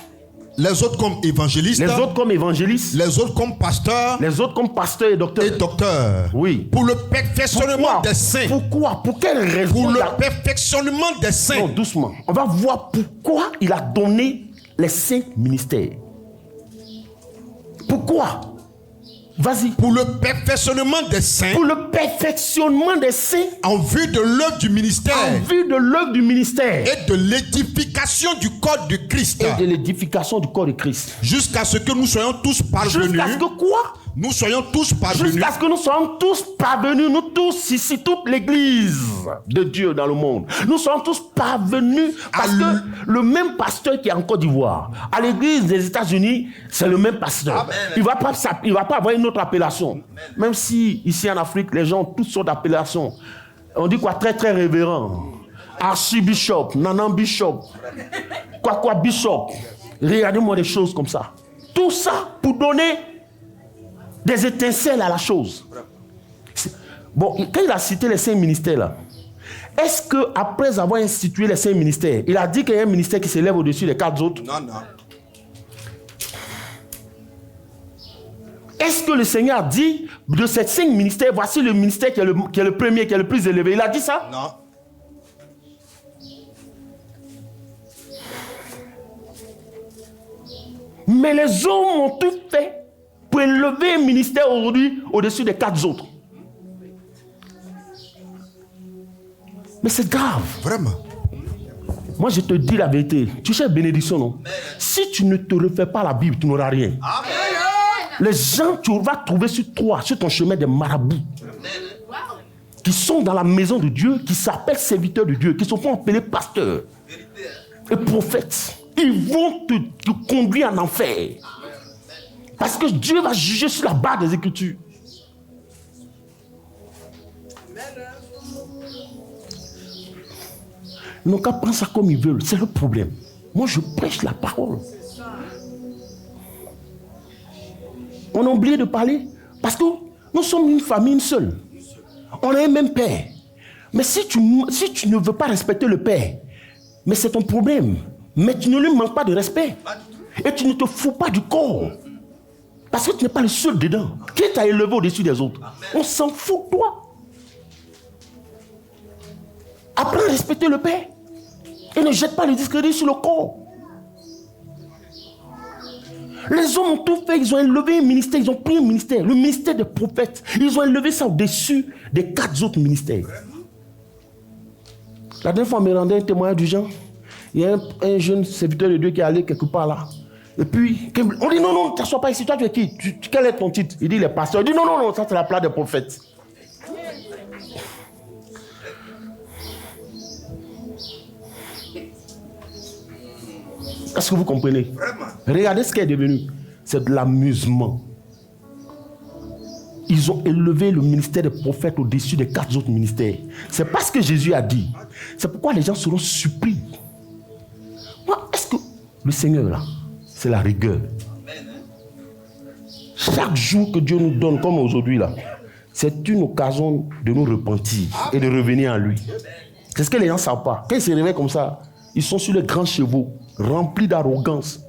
Les autres comme évangélistes. Les autres comme évangélistes. Les autres comme pasteurs. Les autres comme pasteurs et docteurs. Et docteurs. Oui. Pour le perfectionnement des saints. Pourquoi? Pour quelle raison? Pour le perfectionnement des saints. Non, doucement. On va voir pourquoi il a donné les 5 ministères. Pourquoi? Vas-y. Pour le perfectionnement des saints. Pour le perfectionnement des saints. En vue de l'œuvre du ministère. En vue de l'œuvre du ministère. Et de l'édification du corps de Christ. Et de l'édification du corps de Christ. Jusqu'à ce que nous soyons tous parvenus. Jusqu'à ce que quoi? Nous soyons tous parvenus. Jusqu'à ce que nous soyons tous parvenus, nous tous ici, toute l'église de Dieu dans le monde. Nous sommes tous parvenus parce que le même pasteur qui est en Côte d'Ivoire, à l'église des États-Unis, c'est le même pasteur. Amen. Il ne va pas avoir une autre appellation. Amen. Même si ici en Afrique, les gens ont toutes sortes d'appellations. On dit quoi? Très très révérend. Archibishop, Nanan Bishop, quoi Bishop. Regardez-moi des choses comme ça. Tout ça pour donner des étincelles à la chose. Bon, quand il a cité les 5 ministères là, est-ce que après avoir institué les 5 ministères, il a dit qu'il y a un ministère qui s'élève au-dessus des 4 autres? Non, non. Est-ce que le Seigneur a dit de ces 5 ministères, voici le ministère qui est le premier, qui est le plus élevé? Il a dit ça? Non. Mais les hommes ont tout fait pour élever un ministère aujourd'hui au-dessus des 4 autres. Mais c'est grave. Vraiment. Moi, je te dis la vérité. Tu cherches bénédiction, non? Si tu ne te refais pas la Bible, tu n'auras rien. Amen. Les gens, tu vas trouver sur toi, sur ton chemin, des marabouts. Qui sont dans la maison de Dieu, qui s'appellent serviteurs de Dieu, qui se font appeler pasteurs et prophètes. Ils vont te conduire en enfer. Parce que Dieu va juger sur la base des Écritures. Ils n'ont qu'à prendre ça comme ils veulent. C'est le problème. Moi, je prêche la parole. On a oublié de parler parce que nous sommes une famille, une seule. On a un même père. Mais si tu ne veux pas respecter le père, mais c'est ton problème. Mais tu ne lui manques pas de respect. Et tu ne te fous pas du corps. Parce que tu n'es pas le seul dedans. Qui t'a élevé au-dessus des autres? On s'en fout de toi. Apprends à respecter le père. Et ne jette pas le discrédit sur le corps. Les hommes ont tout fait, ils ont élevé un ministère, ils ont pris un ministère, le ministère des prophètes. Ils ont élevé ça au-dessus des 4 autres ministères. La dernière fois, on me rendait un témoignage du genre. Il y a un jeune serviteur de Dieu qui est allé quelque part là. Et puis, on dit non, ne t'assois pas ici, toi tu es qui? Quel est ton titre? Il dit, il est pasteur. Il dit non, ça c'est la place des prophètes. Est-ce que vous comprenez? Regardez ce qui est devenu. C'est de l'amusement. Ils ont élevé le ministère des prophètes au-dessus des 4 autres ministères. C'est pas ce que Jésus a dit. C'est pourquoi les gens seront surpris. Moi, est-ce que le Seigneur, là, c'est la rigueur? Chaque jour que Dieu nous donne, comme aujourd'hui, là, c'est une occasion de nous repentir et de revenir à lui. C'est ce que les gens ne savent pas. Quand ils se réveillent comme ça, ils sont sur les grands chevaux, remplis d'arrogance.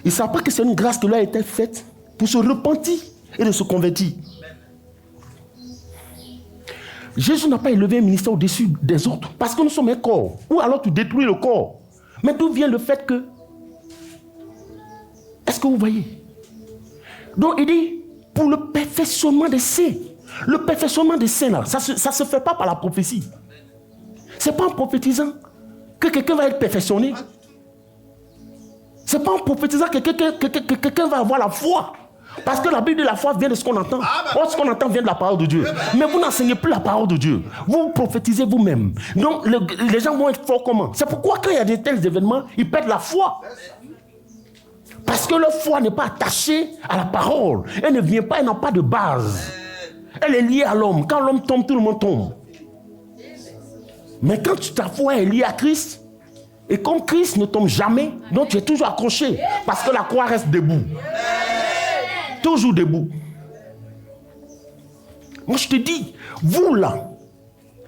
Ils ne savent pas que c'est une grâce qui leur a été faite pour se repentir et de se convertir. Jésus n'a pas élevé un ministère au-dessus des autres parce que nous sommes un corps. Ou alors tu détruis le corps. Mais d'où vient le fait que... Est-ce que vous voyez? Donc il dit, pour le perfectionnement des saints. Le perfectionnement des saints, là, ça ne se fait pas par la prophétie. Ce n'est pas en prophétisant que quelqu'un va être perfectionné. Ce n'est pas en prophétisant que quelqu'un va avoir la foi. Parce que la Bible de la foi vient de ce qu'on entend. Or, ce qu'on entend vient de la parole de Dieu. Mais vous n'enseignez plus la parole de Dieu. Vous prophétisez vous-même. Donc, les gens vont être forts comment? C'est pourquoi quand il y a de tels événements, ils perdent la foi. Parce que leur foi n'est pas attachée à la parole. Elle ne vient pas, elle n'a pas de base. Elle est liée à l'homme. Quand l'homme tombe, tout le monde tombe. Mais quand ta foi est liée à Christ, et comme Christ ne tombe jamais, donc tu es toujours accroché. Parce que la croix reste debout. Toujours debout. Moi je te dis, vous là,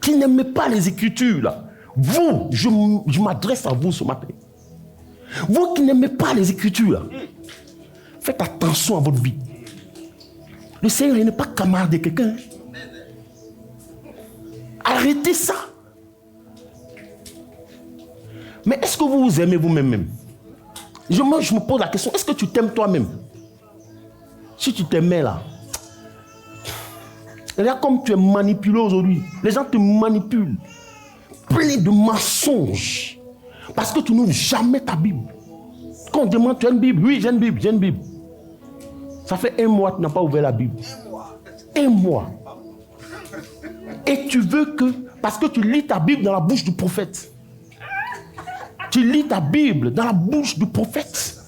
qui n'aimez pas les Écritures, là, vous, je m'adresse à vous ce matin. Vous qui n'aimez pas les Écritures, là, faites attention à votre vie. Le Seigneur il n'est pas camarade de quelqu'un. Arrêtez ça. Mais est-ce que vous vous aimez vous-même? Je me pose la question, est-ce que tu t'aimes toi-même? Si tu t'aimais là, regarde comme tu es manipulé aujourd'hui. Les gens te manipulent. Plein de mensonges. Parce que tu n'ouvres jamais ta Bible. Quand on demande, tu as une Bible? Oui, j'ai une Bible. Ça fait 1 mois que tu n'as pas ouvert la Bible. 1 mois. Et tu veux que, parce que tu lis ta Bible dans la bouche du prophète. Tu lis ta Bible dans la bouche du prophète.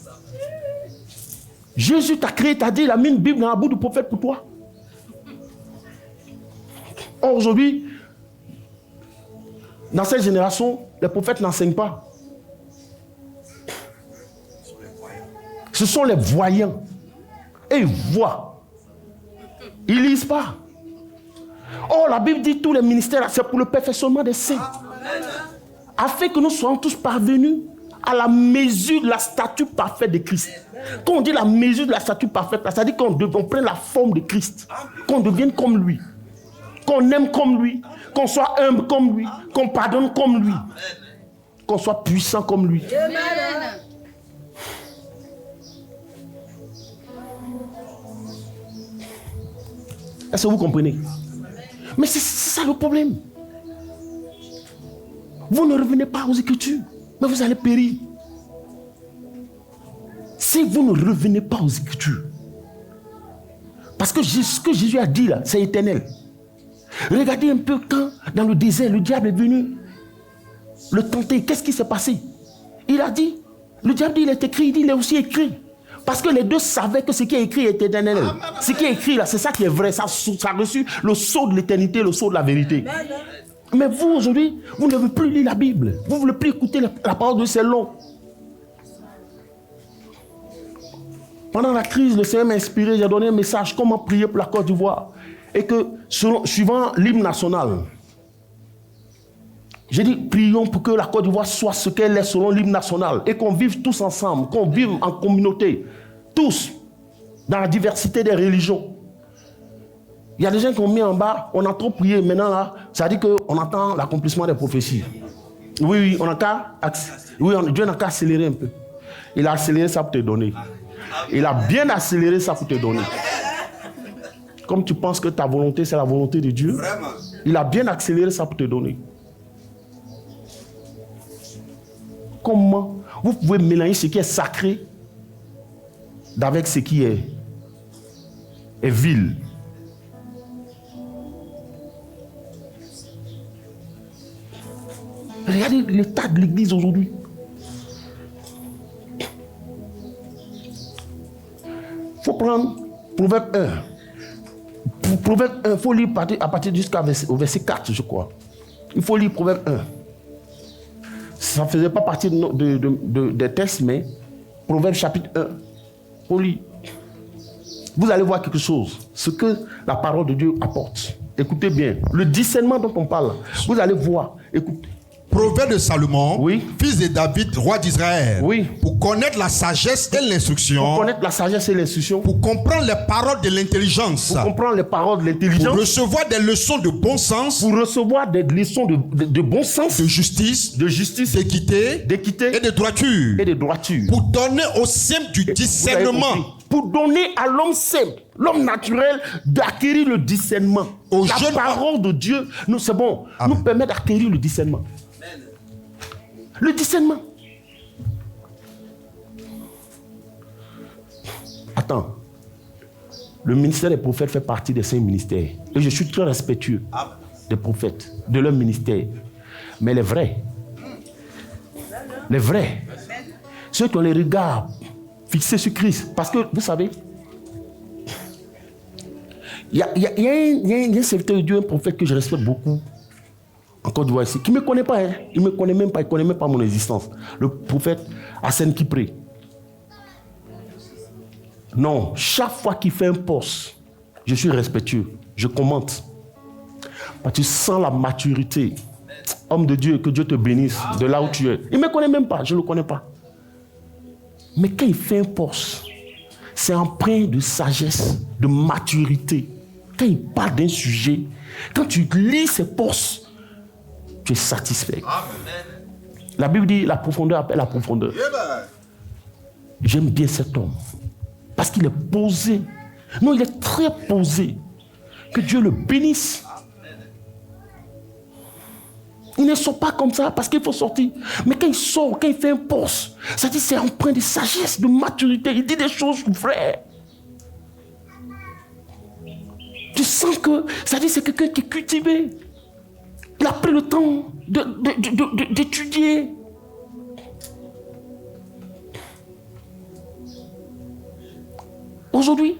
Jésus t'a créé, t'a dit, il a mis une Bible dans la bouche du prophète pour toi. Or, aujourd'hui, dans cette génération, les prophètes n'enseignent pas. Ce sont les voyants. Et ils voient. Ils ne lisent pas. Or, la Bible dit tous les ministères, c'est pour le perfectionnement des saints. Afin que nous soyons tous parvenus à la mesure de la stature parfaite de Christ. Quand on dit la mesure de la stature parfaite, ça dit qu'on prenne la forme de Christ. Qu'on devienne comme lui. Qu'on aime comme lui. Qu'on soit humble comme lui. Qu'on pardonne comme lui. Qu'on soit puissant comme lui. Amen. Est-ce que vous comprenez? Mais c'est ça le problème. Vous ne revenez pas aux Écritures, mais vous allez périr. Si vous ne revenez pas aux Écritures, parce que ce que Jésus a dit là, c'est éternel. Regardez un peu quand, dans le désert, le diable est venu le tenter. Qu'est-ce qui s'est passé? Il a dit, le diable dit, il est écrit, il dit, il est aussi écrit. Parce que les deux savaient que ce qui est écrit est éternel. Ce qui est écrit là, c'est ça qui est vrai. Ça a reçu le sceau de l'éternité, le sceau de la vérité. Mais vous, aujourd'hui, vous ne voulez plus lire la Bible. Vous ne voulez plus écouter la parole de Dieu, c'est long. Pendant la crise, le Seigneur m'a inspiré, j'ai donné un message, comment prier pour la Côte d'Ivoire. Et que, suivant l'hymne national, j'ai dit, prions pour que la Côte d'Ivoire soit ce qu'elle est selon l'hymne national. Et qu'on vive tous ensemble, qu'on vive en communauté. Tous, dans la diversité des religions. Il y a des gens qui ont mis en bas, on a trop prié, maintenant là, ça dit qu'on attend l'accomplissement des prophéties. Oui, on a qu'à, Dieu n'a qu'à accélérer un peu. Il a accéléré ça pour te donner. Il a bien accéléré ça pour te donner. Comme tu penses que ta volonté, c'est la volonté de Dieu, il a bien accéléré ça pour te donner. Comment vous pouvez mélanger ce qui est sacré avec ce qui est vil? Regardez l'état de l'église aujourd'hui. Il faut prendre Proverbe 1. Proverbe 1, il faut lire à partir jusqu'au verset 4, je crois. Il faut lire Proverbe 1. Ça ne faisait pas partie des textes, mais Proverbe chapitre 1. Il faut lire. Vous allez voir quelque chose, ce que la parole de Dieu apporte. Écoutez bien, le discernement dont on parle, vous allez voir, écoutez. Proverbe de Salomon, oui, fils de David, roi d'Israël, oui, pour connaître la sagesse et l'instruction, pour connaître la sagesse et l'instruction, pour comprendre les paroles de l'intelligence, pour comprendre les paroles de l'intelligence, pour recevoir des leçons de bon sens, pour recevoir des leçons de bon sens, de justice, d'équité et de droiture, pour donner au simple du discernement, pour donner à l'homme simple, l'homme naturel, d'acquérir le discernement. La parole de Dieu, c'est bon, nous permet d'acquérir le discernement. Le discernement. Attends. Le ministère des prophètes fait partie des 5 ministères. Et je suis très respectueux des prophètes, de leur ministère. Mais les vrais, ceux qui ont les regards fixés sur Christ. Parce que, vous savez, il y a un serviteur de Dieu, un prophète que je respecte beaucoup, en Côte d'Ivoire ici, qui ne me connaît pas, hein. Il ne me connaît même pas, il ne connaît même pas mon existence. Le prophète Hassan Kipré. Non, chaque fois qu'il fait un poste, je suis respectueux, je commente. Parce que tu sens la maturité. Homme de Dieu, que Dieu te bénisse de là où tu es. Il ne me connaît même pas, je ne le connais pas. Mais quand il fait un poste, c'est empreint de sagesse, de maturité. Quand il parle d'un sujet, quand tu lis ses postes, tu es satisfait. La Bible dit la profondeur appelle la profondeur. J'aime bien cet homme. Parce qu'il est posé. Non, il est très posé. Que Dieu le bénisse. Il ne sort pas comme ça parce qu'il faut sortir. Mais quand il sort, quand il fait un poste, ça dit c'est empreint de sagesse, de maturité. Il dit des choses vraies. Tu sens que, ça dit c'est quelqu'un qui est cultivé. Il a pris le temps d'étudier. Aujourd'hui,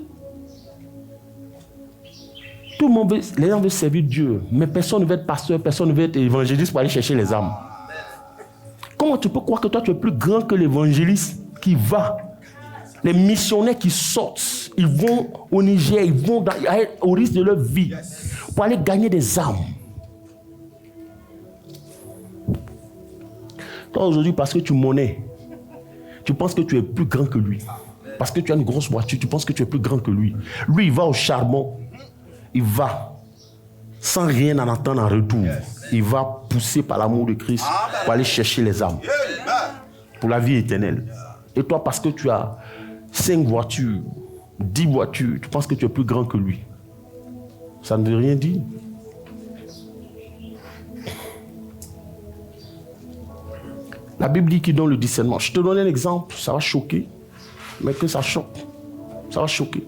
tout le monde veut, les gens veulent servir Dieu, mais personne ne veut être pasteur, personne ne veut être évangéliste pour aller chercher les âmes. Comment tu peux croire que toi tu es plus grand que l'évangéliste qui va? Les missionnaires qui sortent, ils vont au Niger, ils vont au risque de leur vie pour aller gagner des âmes. Toi aujourd'hui, parce que tu monnaies, tu penses que tu es plus grand que lui. Parce que tu as une grosse voiture, tu penses que tu es plus grand que lui. Lui, il va au charbon. Il va sans rien en attendre en retour. Il va pousser par l'amour de Christ pour aller chercher les âmes. Pour la vie éternelle. Et toi, parce que tu as 5 voitures, 10 voitures, tu penses que tu es plus grand que lui. Ça ne veut rien dire. La Bible dit qu'il donne le discernement. Je te donne un exemple, ça va choquer. Mais que ça choque. Ça va choquer.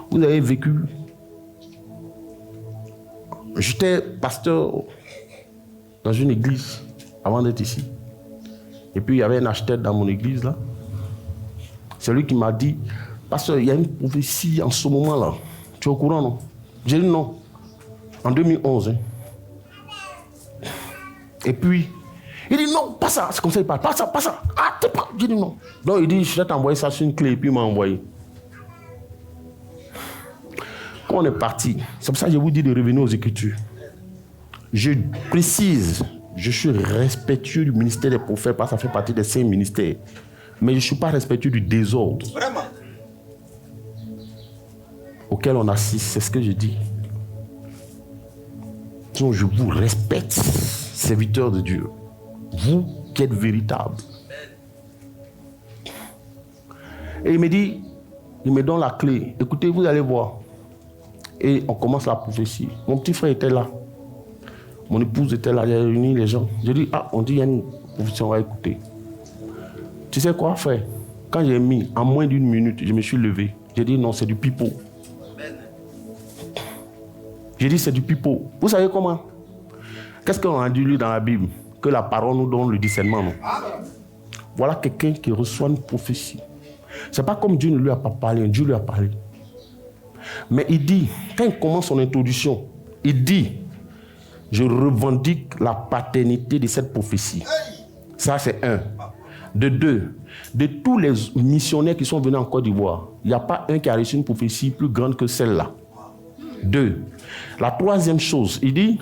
Vous avez vécu. J'étais pasteur dans une église avant d'être ici. Et puis il y avait un acheteur dans mon église là. C'est lui qui m'a dit, pasteur, il y a une prophétie en ce moment là. Tu es au courant, non? J'ai dit non. En 2011. Hein. Et puis, il dit non, pas ça. C'est comme ça qu'il parle. Pas ça, pas ça. Ah, t'es pas. J'ai dit non. Donc il dit, je vais t'envoyer ça sur une clé. Et puis il m'a envoyé. Quand on est parti, c'est pour ça que je vous dis de revenir aux Écritures. Je précise, je suis respectueux du ministère des prophètes parce que ça fait partie des 5 ministères. Mais je ne suis pas respectueux du désordre. Vraiment. Auquel on assiste, c'est ce que je dis. Donc je vous respecte, serviteurs de Dieu. Vous qui êtes véritables. Et il me dit, il me donne la clé. Écoutez, vous allez voir. Et on commence la prophétie. Mon petit frère était là. Mon épouse était là, j'ai réuni les gens. J'ai dit, on dit, il y a une prophétie, on va écouter. Tu sais quoi, frère? Quand j'ai mis, en moins d'1 minute, je me suis levé. J'ai dit, non, c'est du pipeau. J'ai dit, c'est du pipeau. Vous savez comment? Qu'est-ce qu'on a dit, lui, dans la Bible? Que la parole nous donne le discernement, non? Voilà quelqu'un qui reçoit une prophétie. C'est pas comme Dieu ne lui a pas parlé, Dieu lui a parlé. Mais il dit, quand il commence son introduction, il dit, je revendique la paternité de cette prophétie. Ça, c'est 1. De 2, de tous les missionnaires qui sont venus en Côte d'Ivoire, il n'y a pas un qui a reçu une prophétie plus grande que celle-là. 2. La troisième chose, il dit,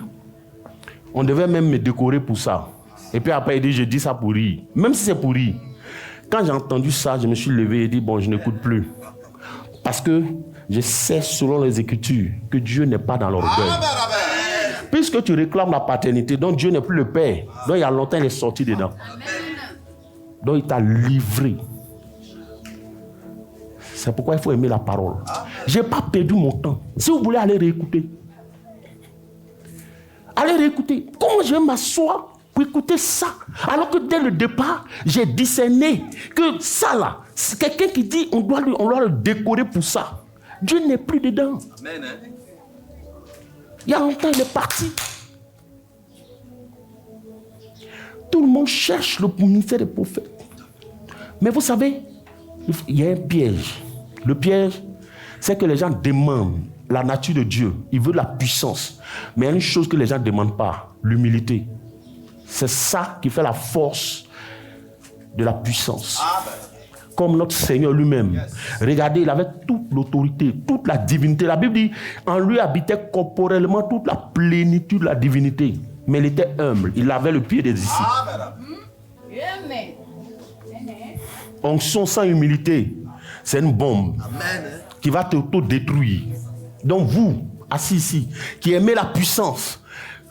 on devait même me décorer pour ça. Et puis après, il dit, je dis ça pour rire. Même si c'est pour rire. Quand j'ai entendu ça, je me suis levé et dit, bon, je n'écoute plus. Parce que je sais, selon les Écritures, que Dieu n'est pas dans l'orgueil. Puisque tu réclames la paternité, donc Dieu n'est plus le Père. Donc il y a longtemps, il est sorti dedans. Donc il t'a livré. C'est pourquoi il faut aimer la parole. Je n'ai pas perdu mon temps. Si vous voulez aller réécouter, allez réécouter. Comment je vais m'asseoir pour écouter ça? Alors que dès le départ, j'ai discerné que ça là, c'est quelqu'un qui dit on doit le décorer pour ça. Dieu n'est plus dedans. Amen. Il y a longtemps, il est parti. Tout le monde cherche le ministère des prophètes. Mais vous savez, il y a un piège. Le piège, c'est que les gens demandent la nature de Dieu. Ils veulent la puissance. Mais il y a une chose que les gens ne demandent pas, l'humilité. C'est ça qui fait la force de la puissance. Comme notre Seigneur lui-même. Yes. Regardez, il avait toute l'autorité, toute la divinité. La Bible dit, en lui habitait corporellement toute la plénitude de la divinité. Mais il était humble. Il avait le pied des disciples. Onction sans humilité, c'est une bombe. Amen. Qui va t'auto-détruire. Donc vous, assis ici, qui aimez la puissance,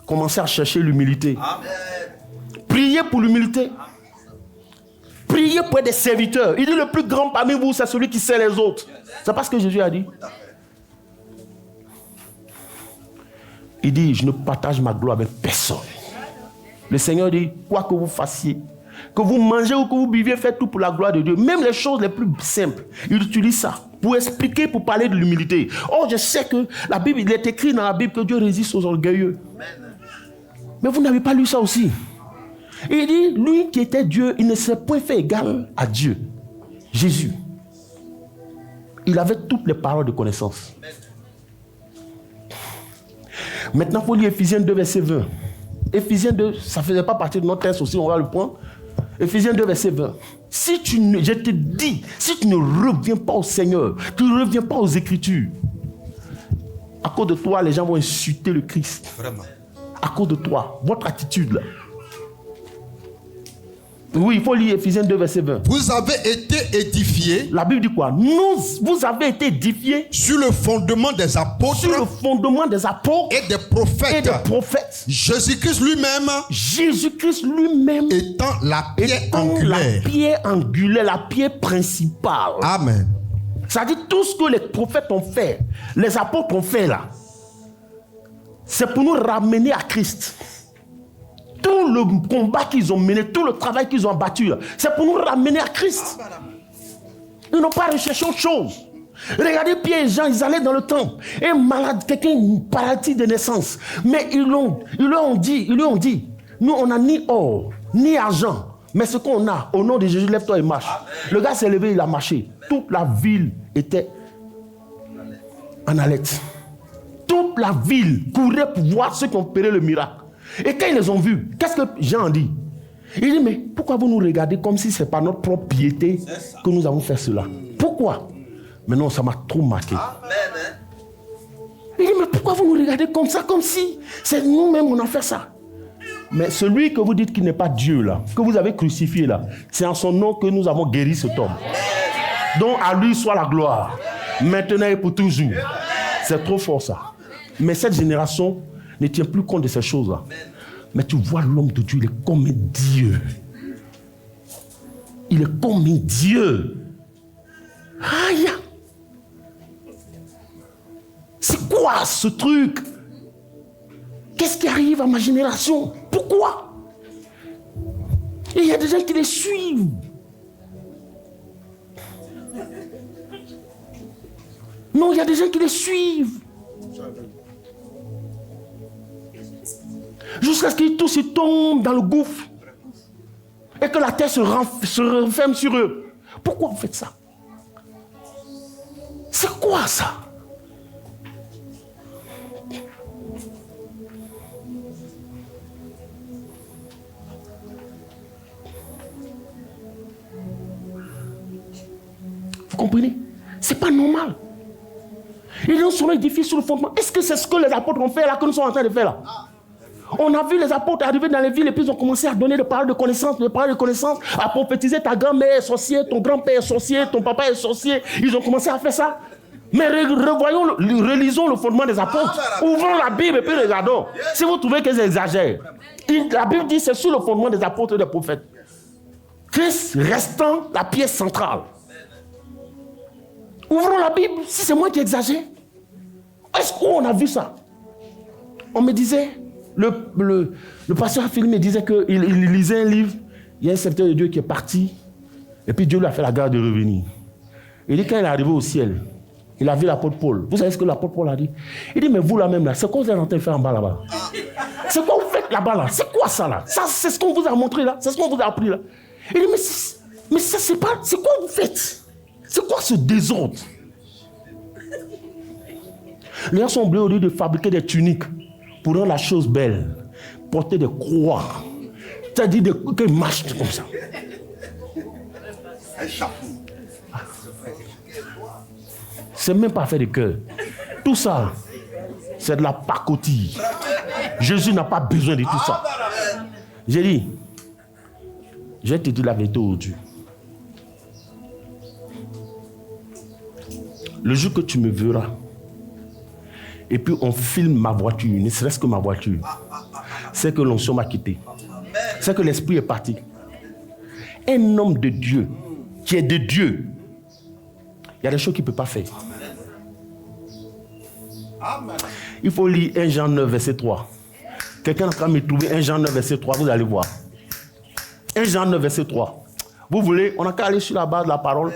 commencez à chercher l'humilité. Amen. Priez pour l'humilité. Priez pour être des serviteurs. Il dit le plus grand parmi vous, c'est celui qui sert les autres. C'est pas ce que Jésus a dit. Il dit, je ne partage ma gloire avec personne. Le Seigneur dit, quoi que vous fassiez, que vous mangez ou que vous buviez, faites tout pour la gloire de Dieu. Même les choses les plus simples, il utilise ça pour expliquer, pour parler de l'humilité. Or, je sais que la Bible, il est écrit dans la Bible que Dieu résiste aux orgueilleux. Mais vous n'avez pas lu ça aussi. Il dit, lui qui était Dieu, il ne s'est point fait égal à Dieu. Jésus. Il avait toutes les paroles de connaissance. Maintenant, il faut lire Ephésiens 2, verset 20. Ephésiens 2, ça ne faisait pas partie de notre texte aussi, on va le prendre. Ephésiens 2, verset 20. Je te dis, si tu ne reviens pas au Seigneur, tu ne reviens pas aux Écritures, à cause de toi, les gens vont insulter le Christ. Vraiment. À cause de toi, votre attitude là. Oui, il faut lire Ephésiens 2, verset 20. Vous avez été édifiés. La Bible dit quoi? Vous avez été édifiés sur le fondement des apôtres. Sur le fondement des apôtres et des prophètes. Jésus-Christ lui-même. Étant la pierre angulaire. La pierre principale. Amen. Ça dit tout ce que les prophètes ont fait, les apôtres ont fait là, c'est pour nous ramener à Christ. Tout le combat qu'ils ont mené, tout le travail qu'ils ont abattu, c'est pour nous ramener à Christ. Ils n'ont pas recherché autre chose. Regardez Pierre et Jean, ils allaient dans le temple. Un malade, quelqu'un paralytique de naissance. Mais ils lui ont dit, nous on n'a ni or, ni argent. Mais ce qu'on a, au nom de Jésus, lève-toi et marche. Amen. Le gars s'est levé, il a marché. Toute la ville était en haleine. Toute la ville courait pour voir ceux qui ont opéré le miracle. Et quand ils les ont vus, qu'est-ce que Jean dit? Il dit, mais pourquoi vous nous regardez comme si ce n'est pas notre propre piété que nous avons fait cela? Pourquoi? Mais non, ça m'a trop marqué. Amen. Il dit, mais pourquoi vous nous regardez comme ça, comme si c'est nous-mêmes on a fait ça? Mais celui que vous dites qu'il n'est pas Dieu là, que vous avez crucifié là, c'est en son nom que nous avons guéri cet homme. Donc à lui soit la gloire, maintenant et pour toujours. C'est trop fort ça. Mais cette génération ne tient plus compte de ces choses-là. Mais tu vois l'homme de Dieu, il est comme un Dieu. Il est comme un Dieu. Aïe! C'est quoi ce truc? Qu'est-ce qui arrive à ma génération? Pourquoi? Et il y a des gens qui les suivent. Non, il y a des gens qui les suivent. Jusqu'à ce qu'ils tous ils tombent dans le gouffre. Et que la terre se referme sur eux. Pourquoi vous faites ça? C'est quoi ça? Vous comprenez? C'est pas normal. Ils ont sur l'édifice sur le fondement. Est-ce que c'est ce que les apôtres ont fait là, que nous sommes en train de faire là? On a vu les apôtres arriver dans les villes et puis ils ont commencé à donner des paroles de connaissance, à prophétiser ta grand-mère est sorcière, ton grand-père est sorcier, ton papa est sorcier. Ils ont commencé à faire ça. Mais relisons le fondement des apôtres. Ouvrons la Bible et puis regardons. Si vous trouvez qu'ils exagèrent. La Bible dit c'est sur le fondement des apôtres et des prophètes. Christ restant la pièce centrale. Ouvrons la Bible, si c'est moi qui exagère. Est-ce qu'on a vu ça? On me disait, le pasteur Philippe me disait qu'il lisait un livre, il y a un serviteur de Dieu qui est parti, et puis Dieu lui a fait la grâce de revenir. Il dit quand il est arrivé au ciel, il a vu l'apôtre Paul. Vous savez ce que l'apôtre Paul a dit? Il dit, mais vous là même là, c'est quoi vous êtes en train de faire en bas là-bas? C'est quoi vous faites là-bas là? C'est quoi ça là? Ça, c'est ce qu'on vous a montré là? C'est ce qu'on vous a appris là? Il dit, mais ça c'est pas, c'est quoi vous faites? C'est quoi ce désordre? Les gens sont obligés au lieu de fabriquer des tuniques pour rendre la chose belle, porter des croix, c'est-à-dire qu'ils marchent comme ça. C'est même pas fait de cœur. Tout ça, c'est de la pacotille. Jésus n'a pas besoin de tout ça. J'ai dit, je vais te dire la vérité aujourd'hui. Le jour que tu me verras, et puis on filme ma voiture, ne serait-ce que ma voiture, c'est que l'onction m'a quitté. C'est que l'esprit est parti. Un homme de Dieu, qui est de Dieu, il y a des choses qu'il ne peut pas faire. Il faut lire 1 Jean 9, verset 3. Quelqu'un est en train de me trouver 1 Jean 9, verset 3, vous allez voir. 1 Jean 9, verset 3. Vous voulez, on n'a qu'à aller sur la base de la parole.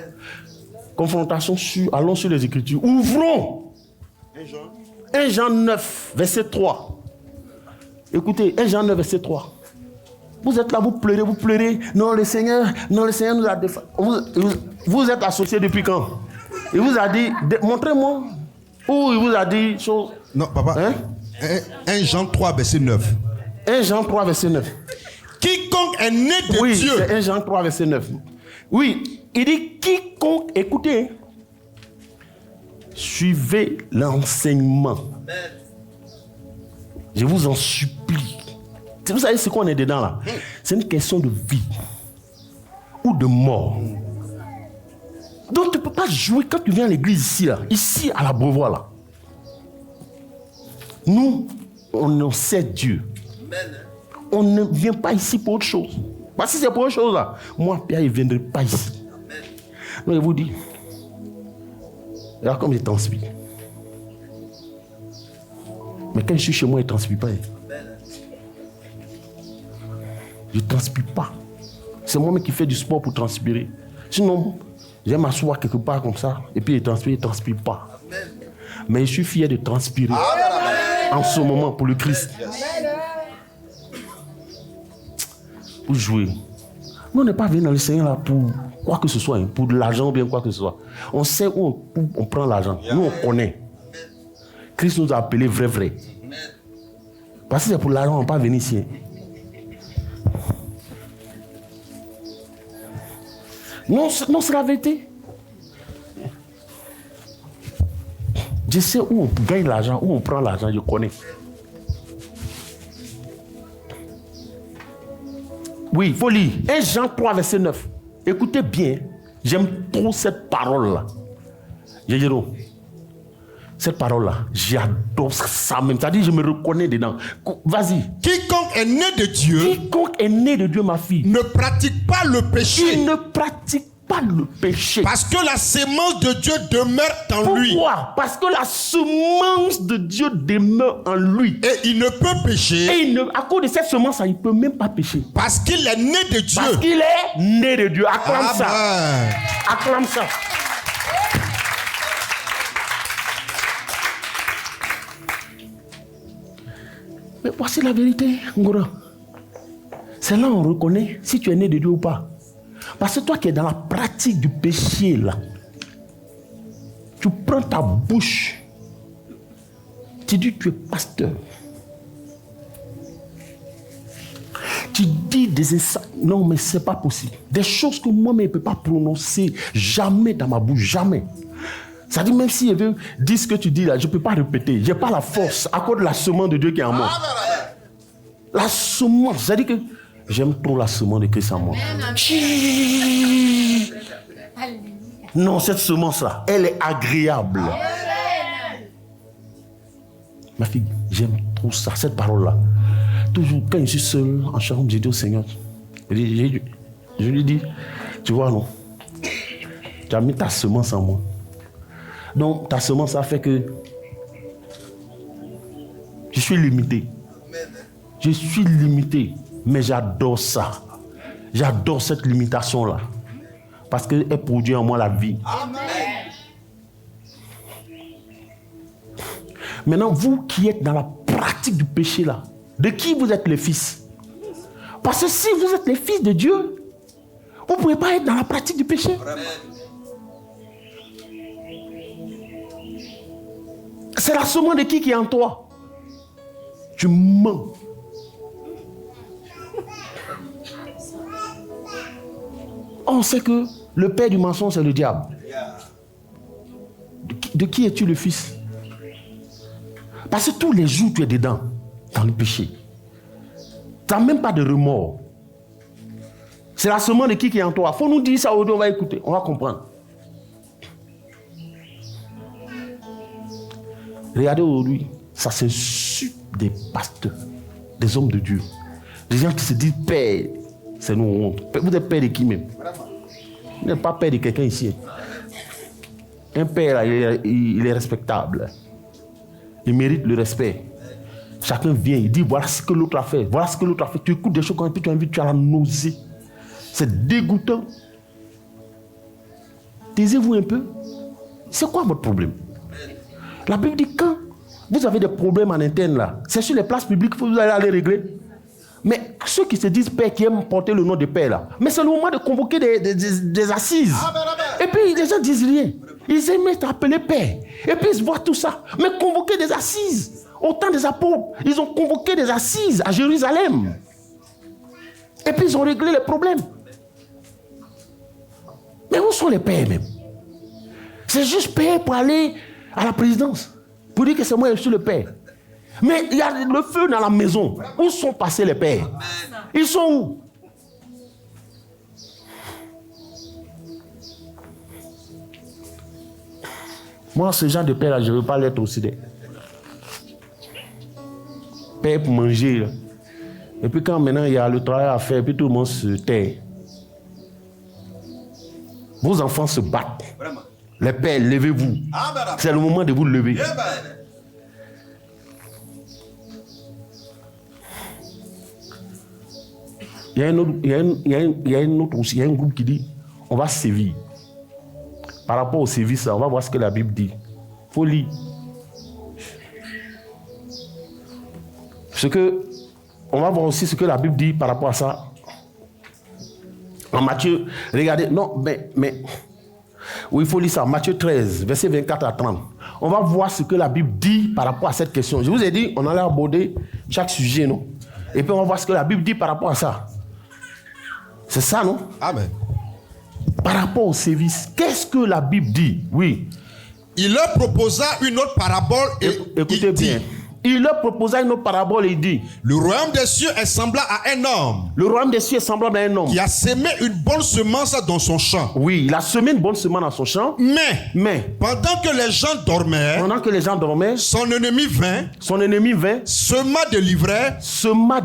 Confrontation allons sur les Écritures. Ouvrons 1 Jean 9, verset 3. Écoutez, 1 Jean 9, verset 3. Vous êtes là, vous pleurez. Non, le Seigneur nous a défendu. Vous êtes associés depuis quand? Il vous a dit, montrez-moi. Ou il vous a dit chose. Non, papa. Hein? 1 Jean 3, verset 9. 1 Jean 3, verset 9. Quiconque est né de oui, Dieu. C'est 1 Jean 3, verset 9. Oui, il dit quiconque, écoutez, suivez l'enseignement. Je vous en supplie. Vous savez ce qu'on est dedans là? C'est une question de vie ou de mort. Donc tu ne peux pas jouer quand tu viens à l'église ici, là, ici à la Beauvois là. Nous, on sait Dieu. On ne vient pas ici pour autre chose. Parce que si c'est pour autre chose là, moi Pierre, il ne viendrait pas ici. Donc je vous dis, regarde comme il transpire. Mais quand je suis chez moi, il ne transpire pas. Je ne transpire pas. C'est moi-même qui fais du sport pour transpirer. Sinon, j'aime m'asseoir quelque part comme ça, et puis je ne transpire pas. Mais je suis fier de transpirer en ce moment pour le Christ. Pour jouer. Nous, on n'est pas venu dans le Seigneur là pour quoi que ce soit, hein, pour de l'argent ou bien quoi que ce soit. On sait où on prend l'argent. Nous, on connaît. Christ nous a appelés vrai. Parce que c'est pour l'argent, on n'est pas venu ici. Hein. Non, c'est la vérité. Je sais où on gagne l'argent, où on prend l'argent, je connais. Oui, il faut lire. 1 Jean 3, verset 9. Écoutez bien, j'aime trop cette parole-là. Jérôme, cette parole-là, j'adore ça même. C'est-à-dire, je me reconnais dedans. Vas-y. Quiconque est né de Dieu. Quiconque est né de Dieu, ma fille. Ne pratique pas le péché. Il ne pratique pas le péché. Parce que la sémence de Dieu demeure en lui. Pourquoi? Parce que la semence de Dieu demeure en lui. Et il ne peut pécher. Et à cause de cette semence, il ne peut même pas pécher. Parce qu'il est né de Dieu. Parce qu'il est né de Dieu. Acclame ça. Acclame ça. Mais voici la vérité, Ngora. C'est là où on reconnaît si tu es né de Dieu ou pas. Parce que toi qui es dans la pratique du péché, là, tu prends ta bouche, tu dis tu es pasteur. Tu dis des instants. Non, mais ce n'est pas possible. Des choses que moi-même je ne peux pas prononcer jamais dans ma bouche, jamais. Ça dit, même si je veux dire ce que tu dis là, je ne peux pas répéter. Je n'ai pas la force à cause de la semence de Dieu qui est en moi. La semence, ça dit que j'aime trop la semence de Christ en moi. Non, cette semence-là, elle est agréable. Ma fille, j'aime trop ça, cette parole-là. Toujours, quand je suis seul en chambre, je dis au Seigneur, je lui dis, tu vois, non, tu as mis ta semence en moi. Donc, ta semence, ça fait que je suis limité. Je suis limité, mais j'adore ça. J'adore cette limitation-là. Parce qu'elle produit en moi la vie. Amen. Maintenant, vous qui êtes dans la pratique du péché là, de qui vous êtes les fils? Parce que si vous êtes les fils de Dieu, vous ne pouvez pas être dans la pratique du péché. C'est la semence de qui est en toi? Tu mens. On sait que le père du mensonge, c'est le diable. De qui es-tu le fils? Parce que tous les jours, tu es dedans, dans le péché. Tu n'as même pas de remords. C'est la semence de qui est en toi. Il faut nous dire ça aujourd'hui, on va écouter, on va comprendre. Regardez aujourd'hui, ça s'insulte des pasteurs, des hommes de Dieu. Des gens qui se disent père, c'est nous honte. Vous êtes père de qui même? Vous n'êtes pas père de quelqu'un ici. Un père, là, il est respectable. Il mérite le respect. Chacun vient, il dit voilà ce que l'autre a fait. Voilà ce que l'autre a fait. Tu écoutes des choses quand tu as envie, tu as la nausée. C'est dégoûtant. Taisez-vous un peu. C'est quoi votre problème? La Bible dit quand vous avez des problèmes en interne là, c'est sur les places publiques que vous allez aller régler. Mais ceux qui se disent père, qui aiment porter le nom de père là, mais c'est le moment de convoquer des assises. Et puis les gens disent rien. Ils aiment être appelés père. Et puis ils voient tout ça. Mais convoquer des assises. Au temps des apôtres, ils ont convoqué des assises à Jérusalem. Et puis ils ont réglé les problèmes. Mais où sont les pères même? C'est juste père pour aller à la présidence. Pour dire que c'est moi qui suis le père. Mais il y a le feu dans la maison. Où sont passés les pères? Ils sont où? Moi, ce genre de père-là, je ne veux pas l'être aussi. Père pour manger. Là. Et puis quand maintenant il y a le travail à faire, puis tout le monde se tait. Vos enfants se battent. Vraiment. Les pères, levez-vous. C'est le moment de vous lever. il y a un groupe qui dit on va sévir. Par rapport au service, on va voir ce que la Bible dit. Il faut lire. On va voir aussi ce que la Bible dit par rapport à ça. En Matthieu, regardez, non, mais oui, il faut lire ça. Matthieu 13, versets 24 à 30. On va voir ce que la Bible dit par rapport à cette question. Je vous ai dit, on allait aborder chaque sujet, non? Et puis on va voir ce que la Bible dit par rapport à ça. C'est ça, non? Amen. Par rapport au service, qu'est-ce que la Bible dit? Oui. Il leur proposa une autre parabole et écoutez bien. Il leur proposa une autre parabole et il dit: le royaume des cieux est semblable à un homme. Le royaume des cieux est semblable à un homme qui a semé une bonne semence dans son champ. Oui, il a semé une bonne semence dans son champ. Mais pendant que les gens dormaient, son ennemi vint, sema de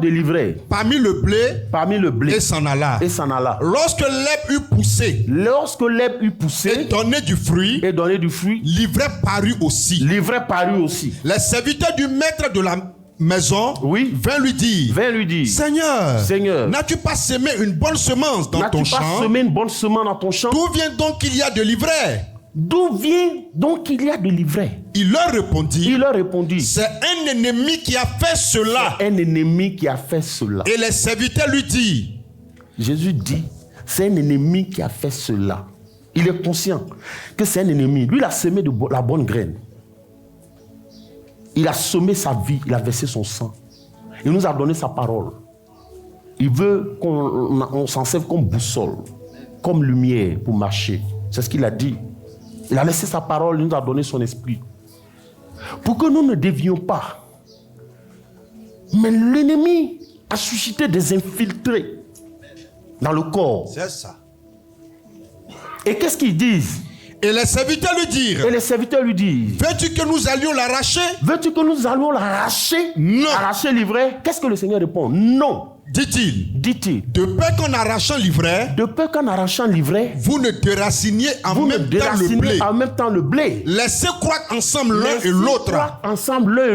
l'ivraie parmi le blé et s'en alla. Lorsque l'herbe eut poussé, et donné du fruit, l'ivraie parut aussi. Les serviteurs du maître de la maison vint lui dire, Seigneur, n'as-tu pas semé une bonne semence dans ton champ? D'où vient donc qu'il y a de l'ivraie? Il leur répondit, c'est un ennemi qui a fait cela. Et les serviteurs lui disent, Jésus dit, c'est un ennemi qui a fait cela. Il est conscient que c'est un ennemi. Lui, il a semé la bonne graine. Il a semé sa vie, il a versé son sang. Il nous a donné sa parole. Il veut qu'on s'en serve comme boussole, comme lumière pour marcher. C'est ce qu'il a dit. Il a laissé sa parole, il nous a donné son esprit. Pour que nous ne dévions pas. Mais l'ennemi a suscité des infiltrés dans le corps. C'est ça. Et qu'est-ce qu'ils disent? Et les serviteurs lui dirent, veux-tu que nous allions l'arracher? Non. Arracher l'ivraie? Qu'est-ce que le Seigneur répond? Non. Dit-il. De peur qu'en arrachant l'ivraie, vous ne déraciniez en même temps le blé. Laissez croître ensemble l'un et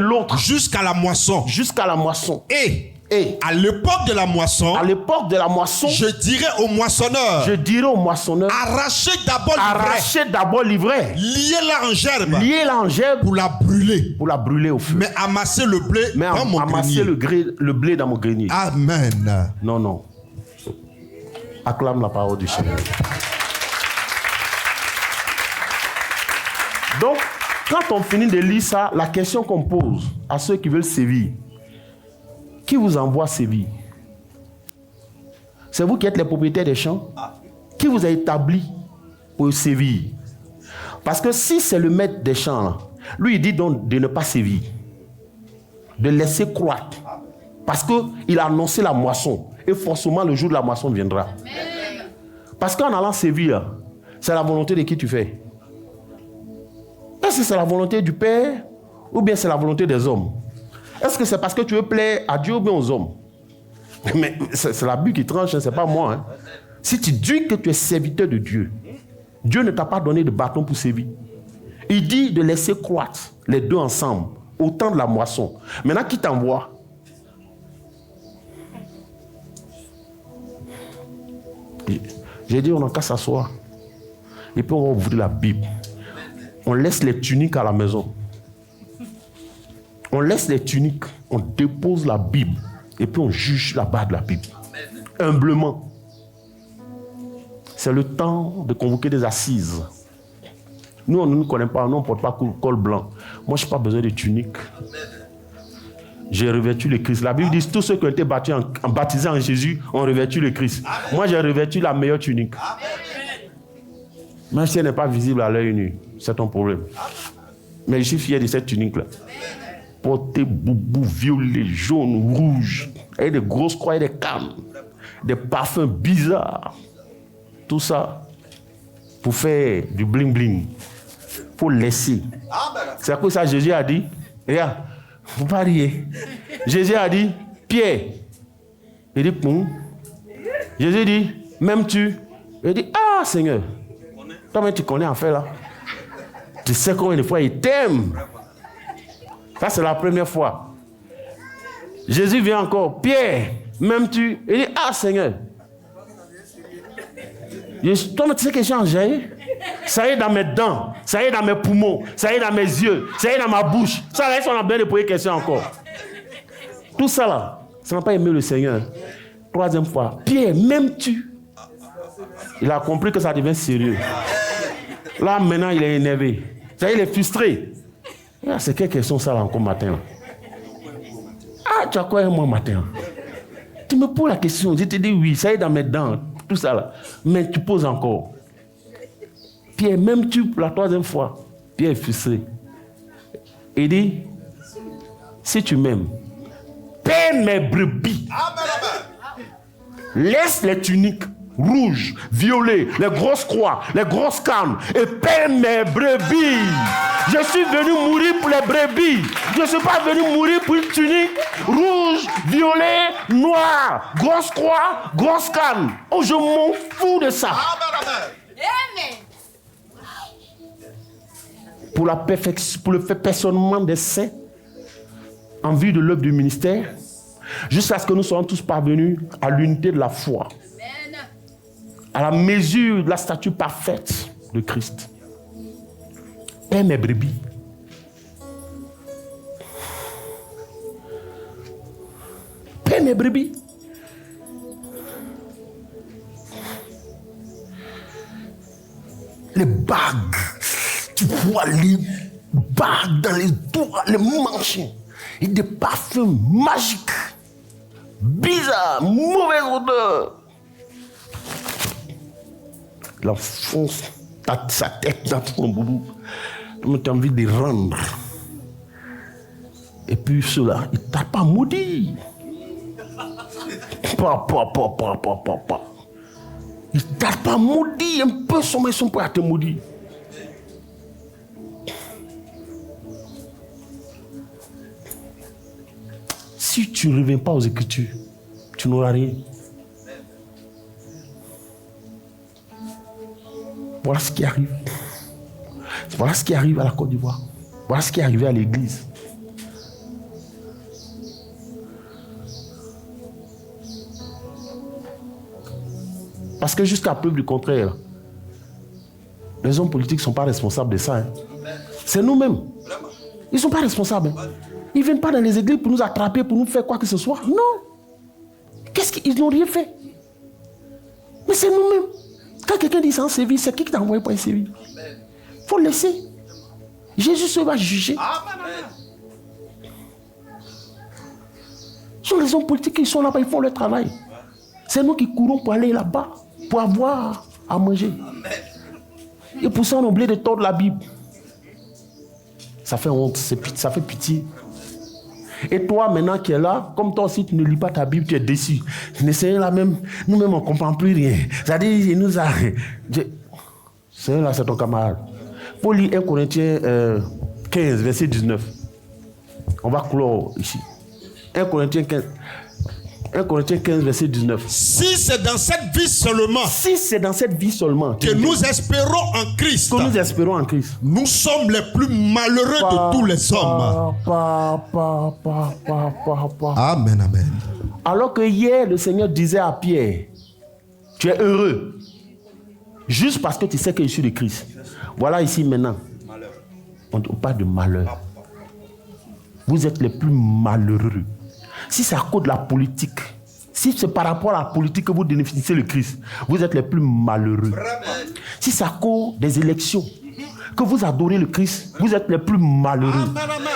l'autre. Jusqu'à la moisson. Et à l'époque de la moisson, je dirais au moissonneur, arrachez d'abord l'ivraie, liez-la en gerbe, pour la brûler au feu. Mais amassez le blé dans mon grenier. Amen. Non. Acclame la parole du Seigneur. Donc, quand on finit de lire ça, la question qu'on pose à ceux qui veulent sévir: qui vous envoie sévir? C'est vous qui êtes les propriétaires des champs? Qui vous a établi pour sévir? Parce que si c'est le maître des champs, là, lui il dit donc de ne pas sévir, de laisser croître. Parce qu'il a annoncé la moisson. Et forcément le jour de la moisson viendra. Parce qu'en allant sévir, c'est la volonté de qui tu fais? Est-ce que c'est la volonté du Père ou bien c'est la volonté des hommes? Est-ce que c'est parce que tu veux plaire à Dieu ou bien aux hommes? Mais c'est la Bible qui tranche, c'est pas moi. Hein. Si tu dis que tu es serviteur de Dieu, Dieu ne t'a pas donné de bâton pour sévir. Il dit de laisser croître les deux ensemble au temps de la moisson. Maintenant, qui t'envoie? J'ai dit, on n'a qu'à s'asseoir. Et puis on va ouvrir la Bible. On laisse les tuniques à la maison. On laisse les tuniques, on dépose la Bible et puis on juge la barre de la Bible. Humblement. C'est le temps de convoquer des assises. Nous, on ne nous connaît pas, nous, on ne porte pas col blanc. Moi, je n'ai pas besoin de tunique. J'ai revêtu le Christ. La Bible dit tous ceux qui ont été baptisés en Jésus ont revêtu le Christ. Moi, j'ai revêtu la meilleure tunique. Même si elle n'est pas visible à l'œil nu, c'est ton problème. Mais je suis fier de cette tunique-là. Porter boubou, violet, jaune, rouge, avec des grosses croix et des cannes, des parfums bizarres. Tout ça pour faire du bling-bling. Pour laisser. C'est à quoi ça Jésus a dit? Regarde, faut pas rire. Jésus a dit, Pierre. Il dit, Poum. Jésus dit, m'aimes-tu? Il dit, ah Seigneur, toi-même tu connais en fait là. Tu sais combien de fois il t'aime. Ça, c'est la première fois. Jésus vient encore. Pierre, Même tu. Il dit, ah Seigneur. Toi, tu sais que j'ai changé. Ça y est dans mes dents, ça y est dans mes poumons, ça y est dans mes yeux, ça y est dans ma bouche. Ça là, on a bien de poser question encore. Tout ça là, ça n'a pas aimé le Seigneur. Troisième fois, Pierre, même tu. Il a compris que ça devient sérieux. Là, maintenant, il est énervé. Ça y est, il est frustré. Ah, c'est quelle question ça là encore matin? Ah, tu as quoi moi matin? Tu me poses la question, je te dis oui, ça y est dans mes dents, tout ça là. Mais tu poses encore. Pierre, même tu, pour la troisième fois, Pierre est frustré. Il dit, si tu m'aimes, paie mes brebis. Laisse les tuniques rouges, violets, les grosses croix, les grosses cannes, et paie mes brebis. Je suis venu mourir pour les brebis. Je ne suis pas venu mourir pour une tunique rouge, violet, noir, grosse croix, grosse canne. Oh, je m'en fous de ça. Amen. Pour la perfection, pour le perfectionnement des saints, en vue de l'œuvre du ministère, jusqu'à ce que nous soyons tous parvenus à l'unité de la foi, Amen. à la mesure de la stature parfaite de Christ. Paie mes brebis. Paie mes brebis. Les bagues. Tu vois les bagues dans les doigts, les manches. Et des parfums magiques. Bizarres, mauvaise odeur. Il enfonce sa tête dans ton boubou. Tu as envie de rendre. Et puis cela, il ne t'a pas maudit. Il ne t'a pas maudit. Un peu son maison pour te maudire. Si tu ne reviens pas aux Écritures, tu n'auras rien. Voilà ce qui arrive. Voilà ce qui arrive à la Côte d'Ivoire. Voilà ce qui est arrivé à l'Église. Parce que jusqu'à preuve du contraire, les hommes politiques ne sont pas responsables de ça. Hein. C'est nous-mêmes. Ils ne sont pas responsables. Hein. Ils ne viennent pas dans les églises pour nous attraper, pour nous faire quoi que ce soit. Non. Qu'est-ce qu'ils n'ont rien fait? Mais c'est nous-mêmes. Quand quelqu'un dit ça en séville, c'est qui t'a envoyé pour un séville? Il faut le laisser. Jésus se va juger. Ce sont les hommes politiques qui sont là-bas, ils font leur travail. C'est nous qui courons pour aller là-bas, pour avoir à manger. Et pour ça, on a oublié de tordre la Bible. Ça fait honte, ça fait pitié. Et toi, maintenant qui es là, comme toi aussi, tu ne lis pas ta Bible, tu es déçu. Seigneur, là même, nous-mêmes, on ne comprend plus rien. C'est-à-dire, il nous a... Seigneur, là, c'est ton camarade. Pour lire 1 Corinthiens 15, verset 19. On va clore ici. 1 Corinthiens 15, verset 19. Si c'est dans cette vie seulement. Si c'est dans cette vie seulement. Que nous espérons en Christ. Que nous espérons en Christ. Nous sommes les plus malheureux de tous les hommes. Amen, amen. Alors que hier, le Seigneur disait à Pierre, tu es heureux. Juste parce que tu sais que je suis de Christ. Voilà ici maintenant. On ne parle de malheur. Vous êtes les plus malheureux. Si c'est à cause de la politique, si c'est par rapport à la politique que vous définissez le Christ, vous êtes les plus malheureux. Si c'est à cause des élections que vous adorez le Christ, vous êtes les plus malheureux.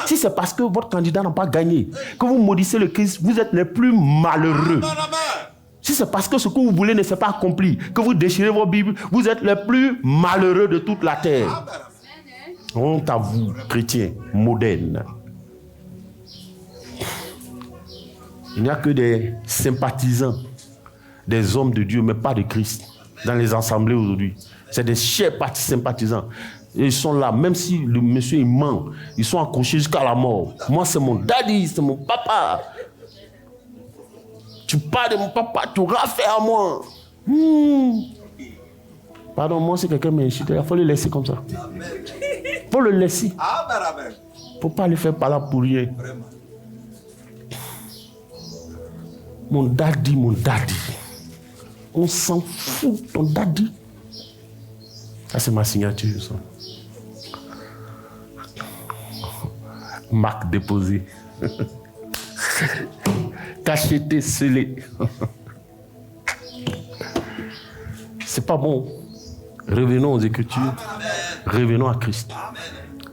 Si c'est parce que votre candidat n'a pas gagné, que vous maudissez le Christ, vous êtes les plus malheureux. Si c'est parce que ce que vous voulez ne s'est pas accompli, que vous déchirez vos Bibles, vous êtes les plus malheureux de toute la terre. Honte à vous, chrétiens modernes. Il n'y a que des sympathisants, des hommes de Dieu, mais pas de Christ, dans les assemblées aujourd'hui. C'est des chers sympathisants. Et ils sont là, même si le monsieur il ment, ils sont accrochés jusqu'à la mort. Moi, c'est mon daddy, c'est mon papa. Tu parles de mon papa, tu auras fait à moi. Pardon, moi, si quelqu'un m'insulte, il faut le laisser comme ça. Il faut le laisser. Il ne faut pas le faire par là pour rien. Mon daddy, mon daddy. On s'en fout, ton daddy. Ça, c'est ma signature, ça. Marque déposée. Cacheté, scellé. C'est pas bon. Revenons aux Écritures. Revenons à Christ.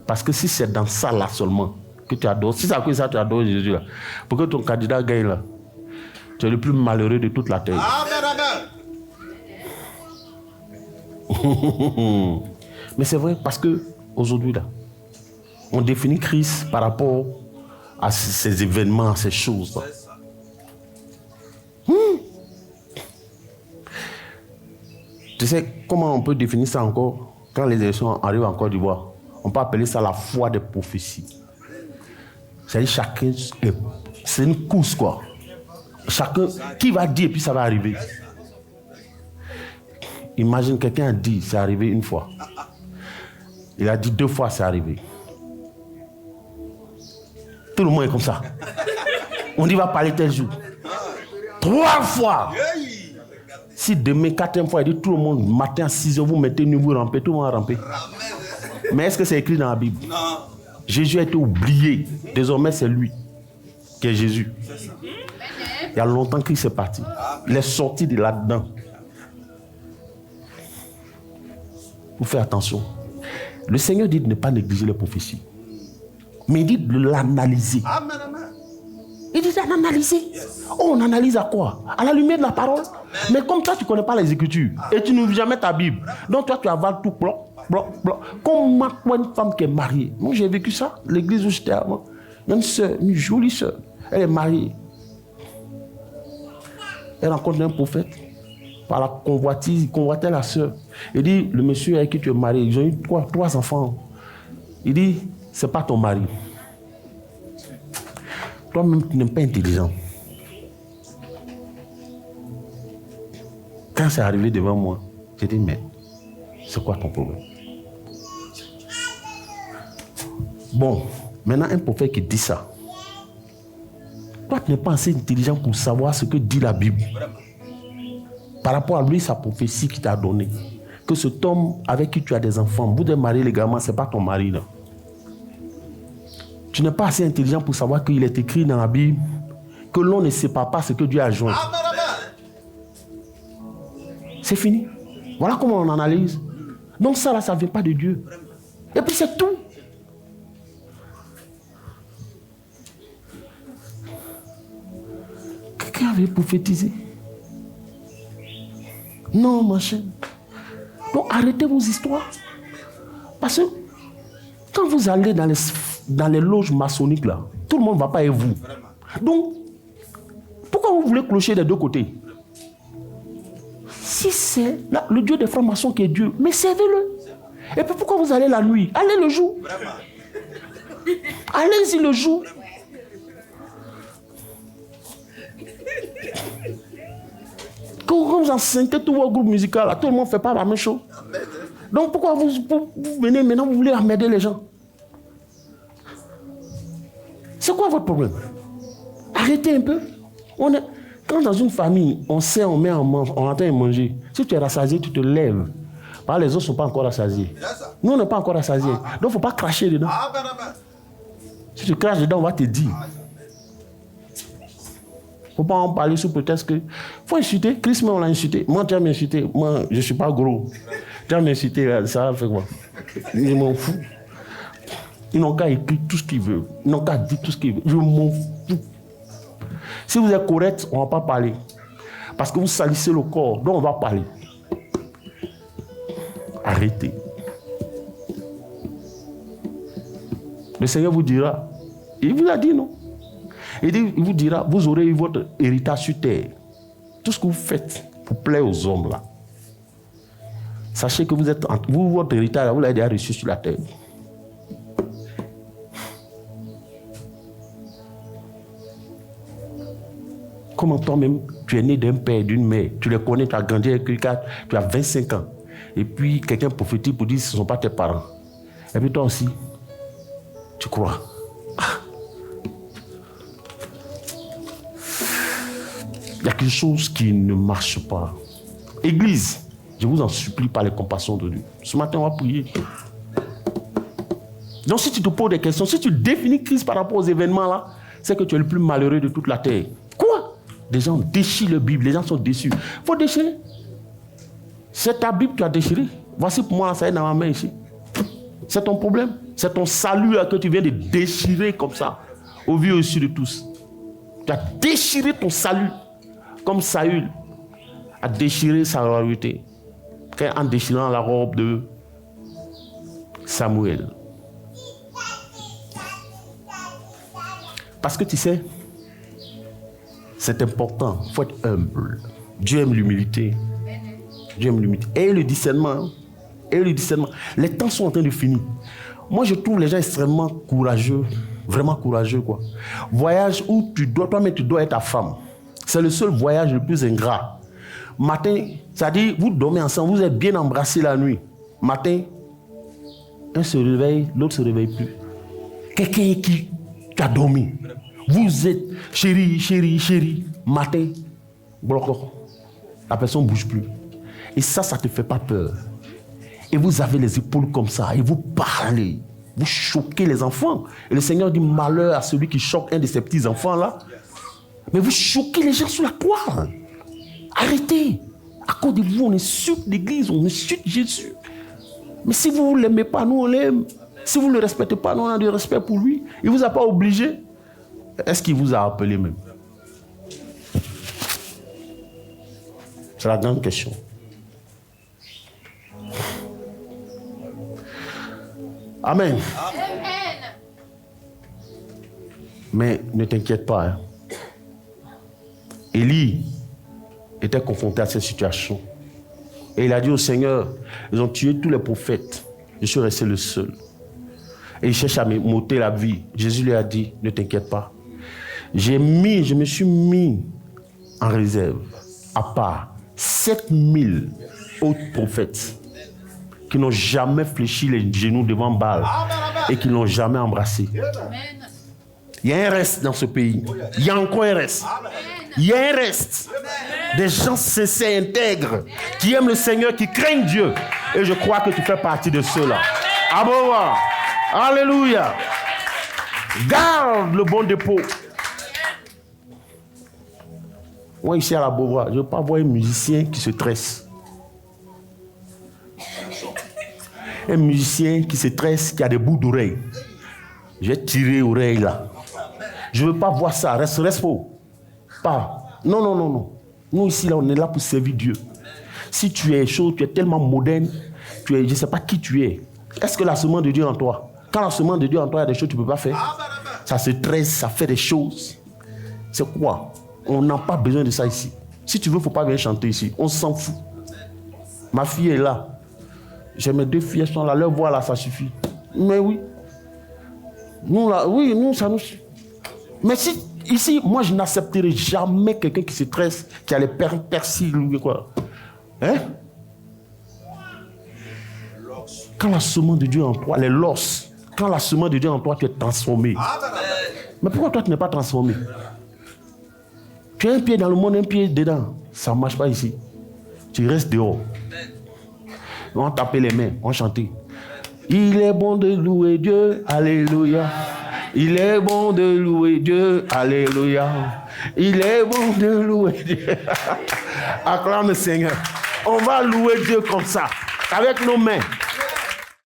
Parce que si c'est dans ça là seulement que tu adores, si c'est à cause de ça que tu adores Jésus là, pour que ton candidat gagne là, tu es le plus malheureux de toute la terre. Mais c'est vrai parce que aujourd'hui là, on définit Christ par rapport à ces événements, à ces choses là. Tu sais comment on peut définir ça encore quand les élections arrivent en Côte d'Ivoire? On peut appeler ça la foi des prophéties. C'est-à-dire chacun, c'est une course quoi. Chacun, qui va dire et puis ça va arriver. Imagine quelqu'un a dit, c'est arrivé une fois. Il a dit 2 fois, c'est arrivé. Tout le monde est comme ça. On dit, va parler tel jour. 3 fois. Si demain, 4e fois, il dit tout le monde, matin à 6h, vous mettez nu, vous rampez, tout le monde a rampé. Mais est-ce que c'est écrit dans la Bible? Non. Jésus a été oublié. Désormais, c'est lui qui est Jésus. Il y a longtemps qu'il s'est parti. Il est sorti de là-dedans. Il faut faire attention. Le Seigneur dit de ne pas négliger les prophéties. Mais il dit de l'analyser. Il dit d'analyser. Oh, on analyse à quoi? À la lumière de la parole. Mais comme toi, tu ne connais pas les Écritures et tu n'ouvres jamais ta Bible. Donc toi, tu avales tout bloc. Comme toi, une femme qui est mariée. Moi, j'ai vécu ça. L'église où j'étais avant. Il y a une soeur, une jolie soeur. Elle est mariée. Elle rencontre un prophète. Par la convoitise, il convoitait la soeur. Il dit, le monsieur avec qui tu es marié, ils ont eu 3 enfants. Il dit, c'est pas ton mari. Toi-même, tu n'es pas intelligent. Quand c'est arrivé devant moi, j'ai dit, mais c'est quoi ton problème? Bon, maintenant, un prophète qui dit ça, toi, tu n'es pas assez intelligent pour savoir ce que dit la Bible. Par rapport à lui, sa prophétie qu'il t'a donnée. Que cet homme avec qui tu as des enfants, vous devez marier légalement, ce n'est pas ton mari. Là. Tu n'es pas assez intelligent pour savoir qu'il est écrit dans la Bible que l'on ne sépare pas ce que Dieu a joint. C'est fini. Voilà comment on analyse. Donc ça, là, ça ne vient pas de Dieu. Et puis c'est tout. Quelqu'un avait prophétisé. Non, ma chérie. Donc arrêtez vos histoires. Parce que quand vous allez dans les loges maçonniques, là, tout le monde ne va pas avec vous. Donc, pourquoi vous voulez clocher des 2 côtés? Si c'est le Dieu des francs-maçons qui est Dieu, mais servez-le. Et puis pourquoi vous allez la nuit? Allez le jour. Allez-y le jour. Quand vous enseignez tout votre groupe musical, là, tout le monde ne fait pas la même chose. Donc pourquoi vous venez maintenant, vous voulez emmerder les gens? C'est quoi votre problème? Arrêtez un peu. Quand dans une famille, on sait, on met on entend manger. Si tu es rassasié, tu te lèves. Parce que les autres ne sont pas encore rassasiés. Nous, on n'est pas encore rassasiés. Donc il ne faut pas cracher dedans. Si tu craches dedans, on va te dire. Il ne faut pas en parler sous prétexte que... Il faut insulter. Christ, on l'a insulté. Moi, tu vas m'insulter. Moi, je ne suis pas gros. Tu vas m'insulter, ça va faire quoi? Je m'en fous. Ils n'ont qu'à écrire tout ce qu'ils veulent. Ils n'ont qu'à dire tout ce qu'ils veulent. Je m'en fous. Si vous êtes correct, on ne va pas parler. Parce que vous salissez le corps. Donc, on va parler. Arrêtez. Le Seigneur vous dira, il vous a dit non. Il vous dira, vous aurez eu votre héritage sur terre. Tout ce que vous faites pour plaire aux hommes là. Sachez que votre héritage, vous l'avez déjà reçu sur la terre. Comment toi-même, tu es né d'un père et d'une mère, tu les connais, tu as grandi avec quelqu'un, tu as 25 ans. Et puis quelqu'un prophétise pour dire que ce ne sont pas tes parents. Et puis toi aussi, tu crois. Il y a quelque chose qui ne marche pas. Église, je vous en supplie par les compassions de Dieu. Ce matin, on va prier. Donc si tu te poses des questions, si tu définis Christ par rapport aux événements là, c'est que tu es le plus malheureux de toute la terre. Quoi? Des gens déchirent la Bible, les gens sont déçus. Il faut déchirer. C'est ta Bible que tu as déchirée. Voici pour moi, ça est dans ma main ici. C'est ton problème. C'est ton salut là, que tu viens de déchirer comme ça, au vu au-dessus de tous. Tu as déchiré ton salut, comme Saül a déchiré sa royauté en déchirant la robe de Samuel. Parce que tu sais, c'est important, il faut être humble. Dieu aime l'humilité. Dieu aime l'humilité. Et le discernement. Et le discernement. Les temps sont en train de finir. Moi, je trouve les gens extrêmement courageux. Vraiment courageux, quoi. Voyage où tu dois, toi-même, tu dois être ta femme. C'est le seul voyage le plus ingrat. Matin, c'est-à-dire, vous dormez ensemble, vous êtes bien embrassés la nuit. Matin, un se réveille, l'autre se réveille plus. Quelqu'un qui a dormi. Vous êtes chérie. Matin, bloc. La personne ne bouge plus. Et ça ne te fait pas peur. Et vous avez les épaules comme ça. Et vous parlez. Vous choquez les enfants. Et le Seigneur dit malheur à celui qui choque un de ses petits-enfants là. Mais vous choquez les gens sur la toile. Arrêtez. À cause de vous, on insulte l'église, on insulte Jésus. Mais si vous ne l'aimez pas, nous on l'aime. Si vous ne le respectez pas, nous on a du respect pour lui. Il ne vous a pas obligé. Est-ce qu'il vous a appelé même? C'est la grande question. Amen. Amen. Mais ne t'inquiète pas. Hein. Élie était confronté à cette situation. Et il a dit au Seigneur, ils ont tué tous les prophètes. Je suis resté le seul. Et il cherche à m'ôter la vie. Jésus lui a dit, ne t'inquiète pas. Je me suis mis en réserve, à part 7000 autres prophètes qui n'ont jamais fléchi les genoux devant Baal et qui ne l'ont jamais embrassé. Amen. Il y a un reste dans ce pays. Il y a encore un reste. Il y a un reste. Des gens sincères, intègres, qui aiment le Seigneur, qui craignent Dieu. Et je crois que tu fais partie de ceux-là. Amen. Alléluia. Garde le bon dépôt. Moi, ici à la Beauvoir, je ne veux pas voir un musicien qui se tresse. Un musicien qui se tresse, qui a des bouts d'oreilles. Je vais tirer l'oreille là. Je ne veux pas voir ça. Reste faux. Pas. Non. Nous ici, là, on est là pour servir Dieu. Si tu es chaud, tu es tellement moderne, je ne sais pas qui tu es. Est-ce que la semence de Dieu est en toi? Quand la semence de Dieu est en toi, il y a des choses que tu ne peux pas faire. Ça se tresse, ça fait des choses. C'est quoi? On n'a pas besoin de ça ici. Si tu veux, il ne faut pas venir chanter ici. On s'en fout. Ma fille est là. J'ai mes 2 filles, elles sont là. Leur voix là, ça suffit. Mais oui. Nous, là, oui, nous, ça nous... Mais si, ici, moi, je n'accepterai jamais quelqu'un qui se tresse, qui a les persils ou quoi. Hein? Quand la semence de Dieu est en toi, les losses, quand la semence de Dieu est en toi, tu es transformé. Mais pourquoi toi, tu n'es pas transformé? Tu as un pied dans le monde, un pied dedans. Ça ne marche pas ici. Tu restes dehors. On va taper les mains, on va chanter. Il est bon de louer Dieu, alléluia. Il est bon de louer Dieu, alléluia. Il est bon de louer Dieu. Acclame le Seigneur. On va louer Dieu comme ça, avec nos mains.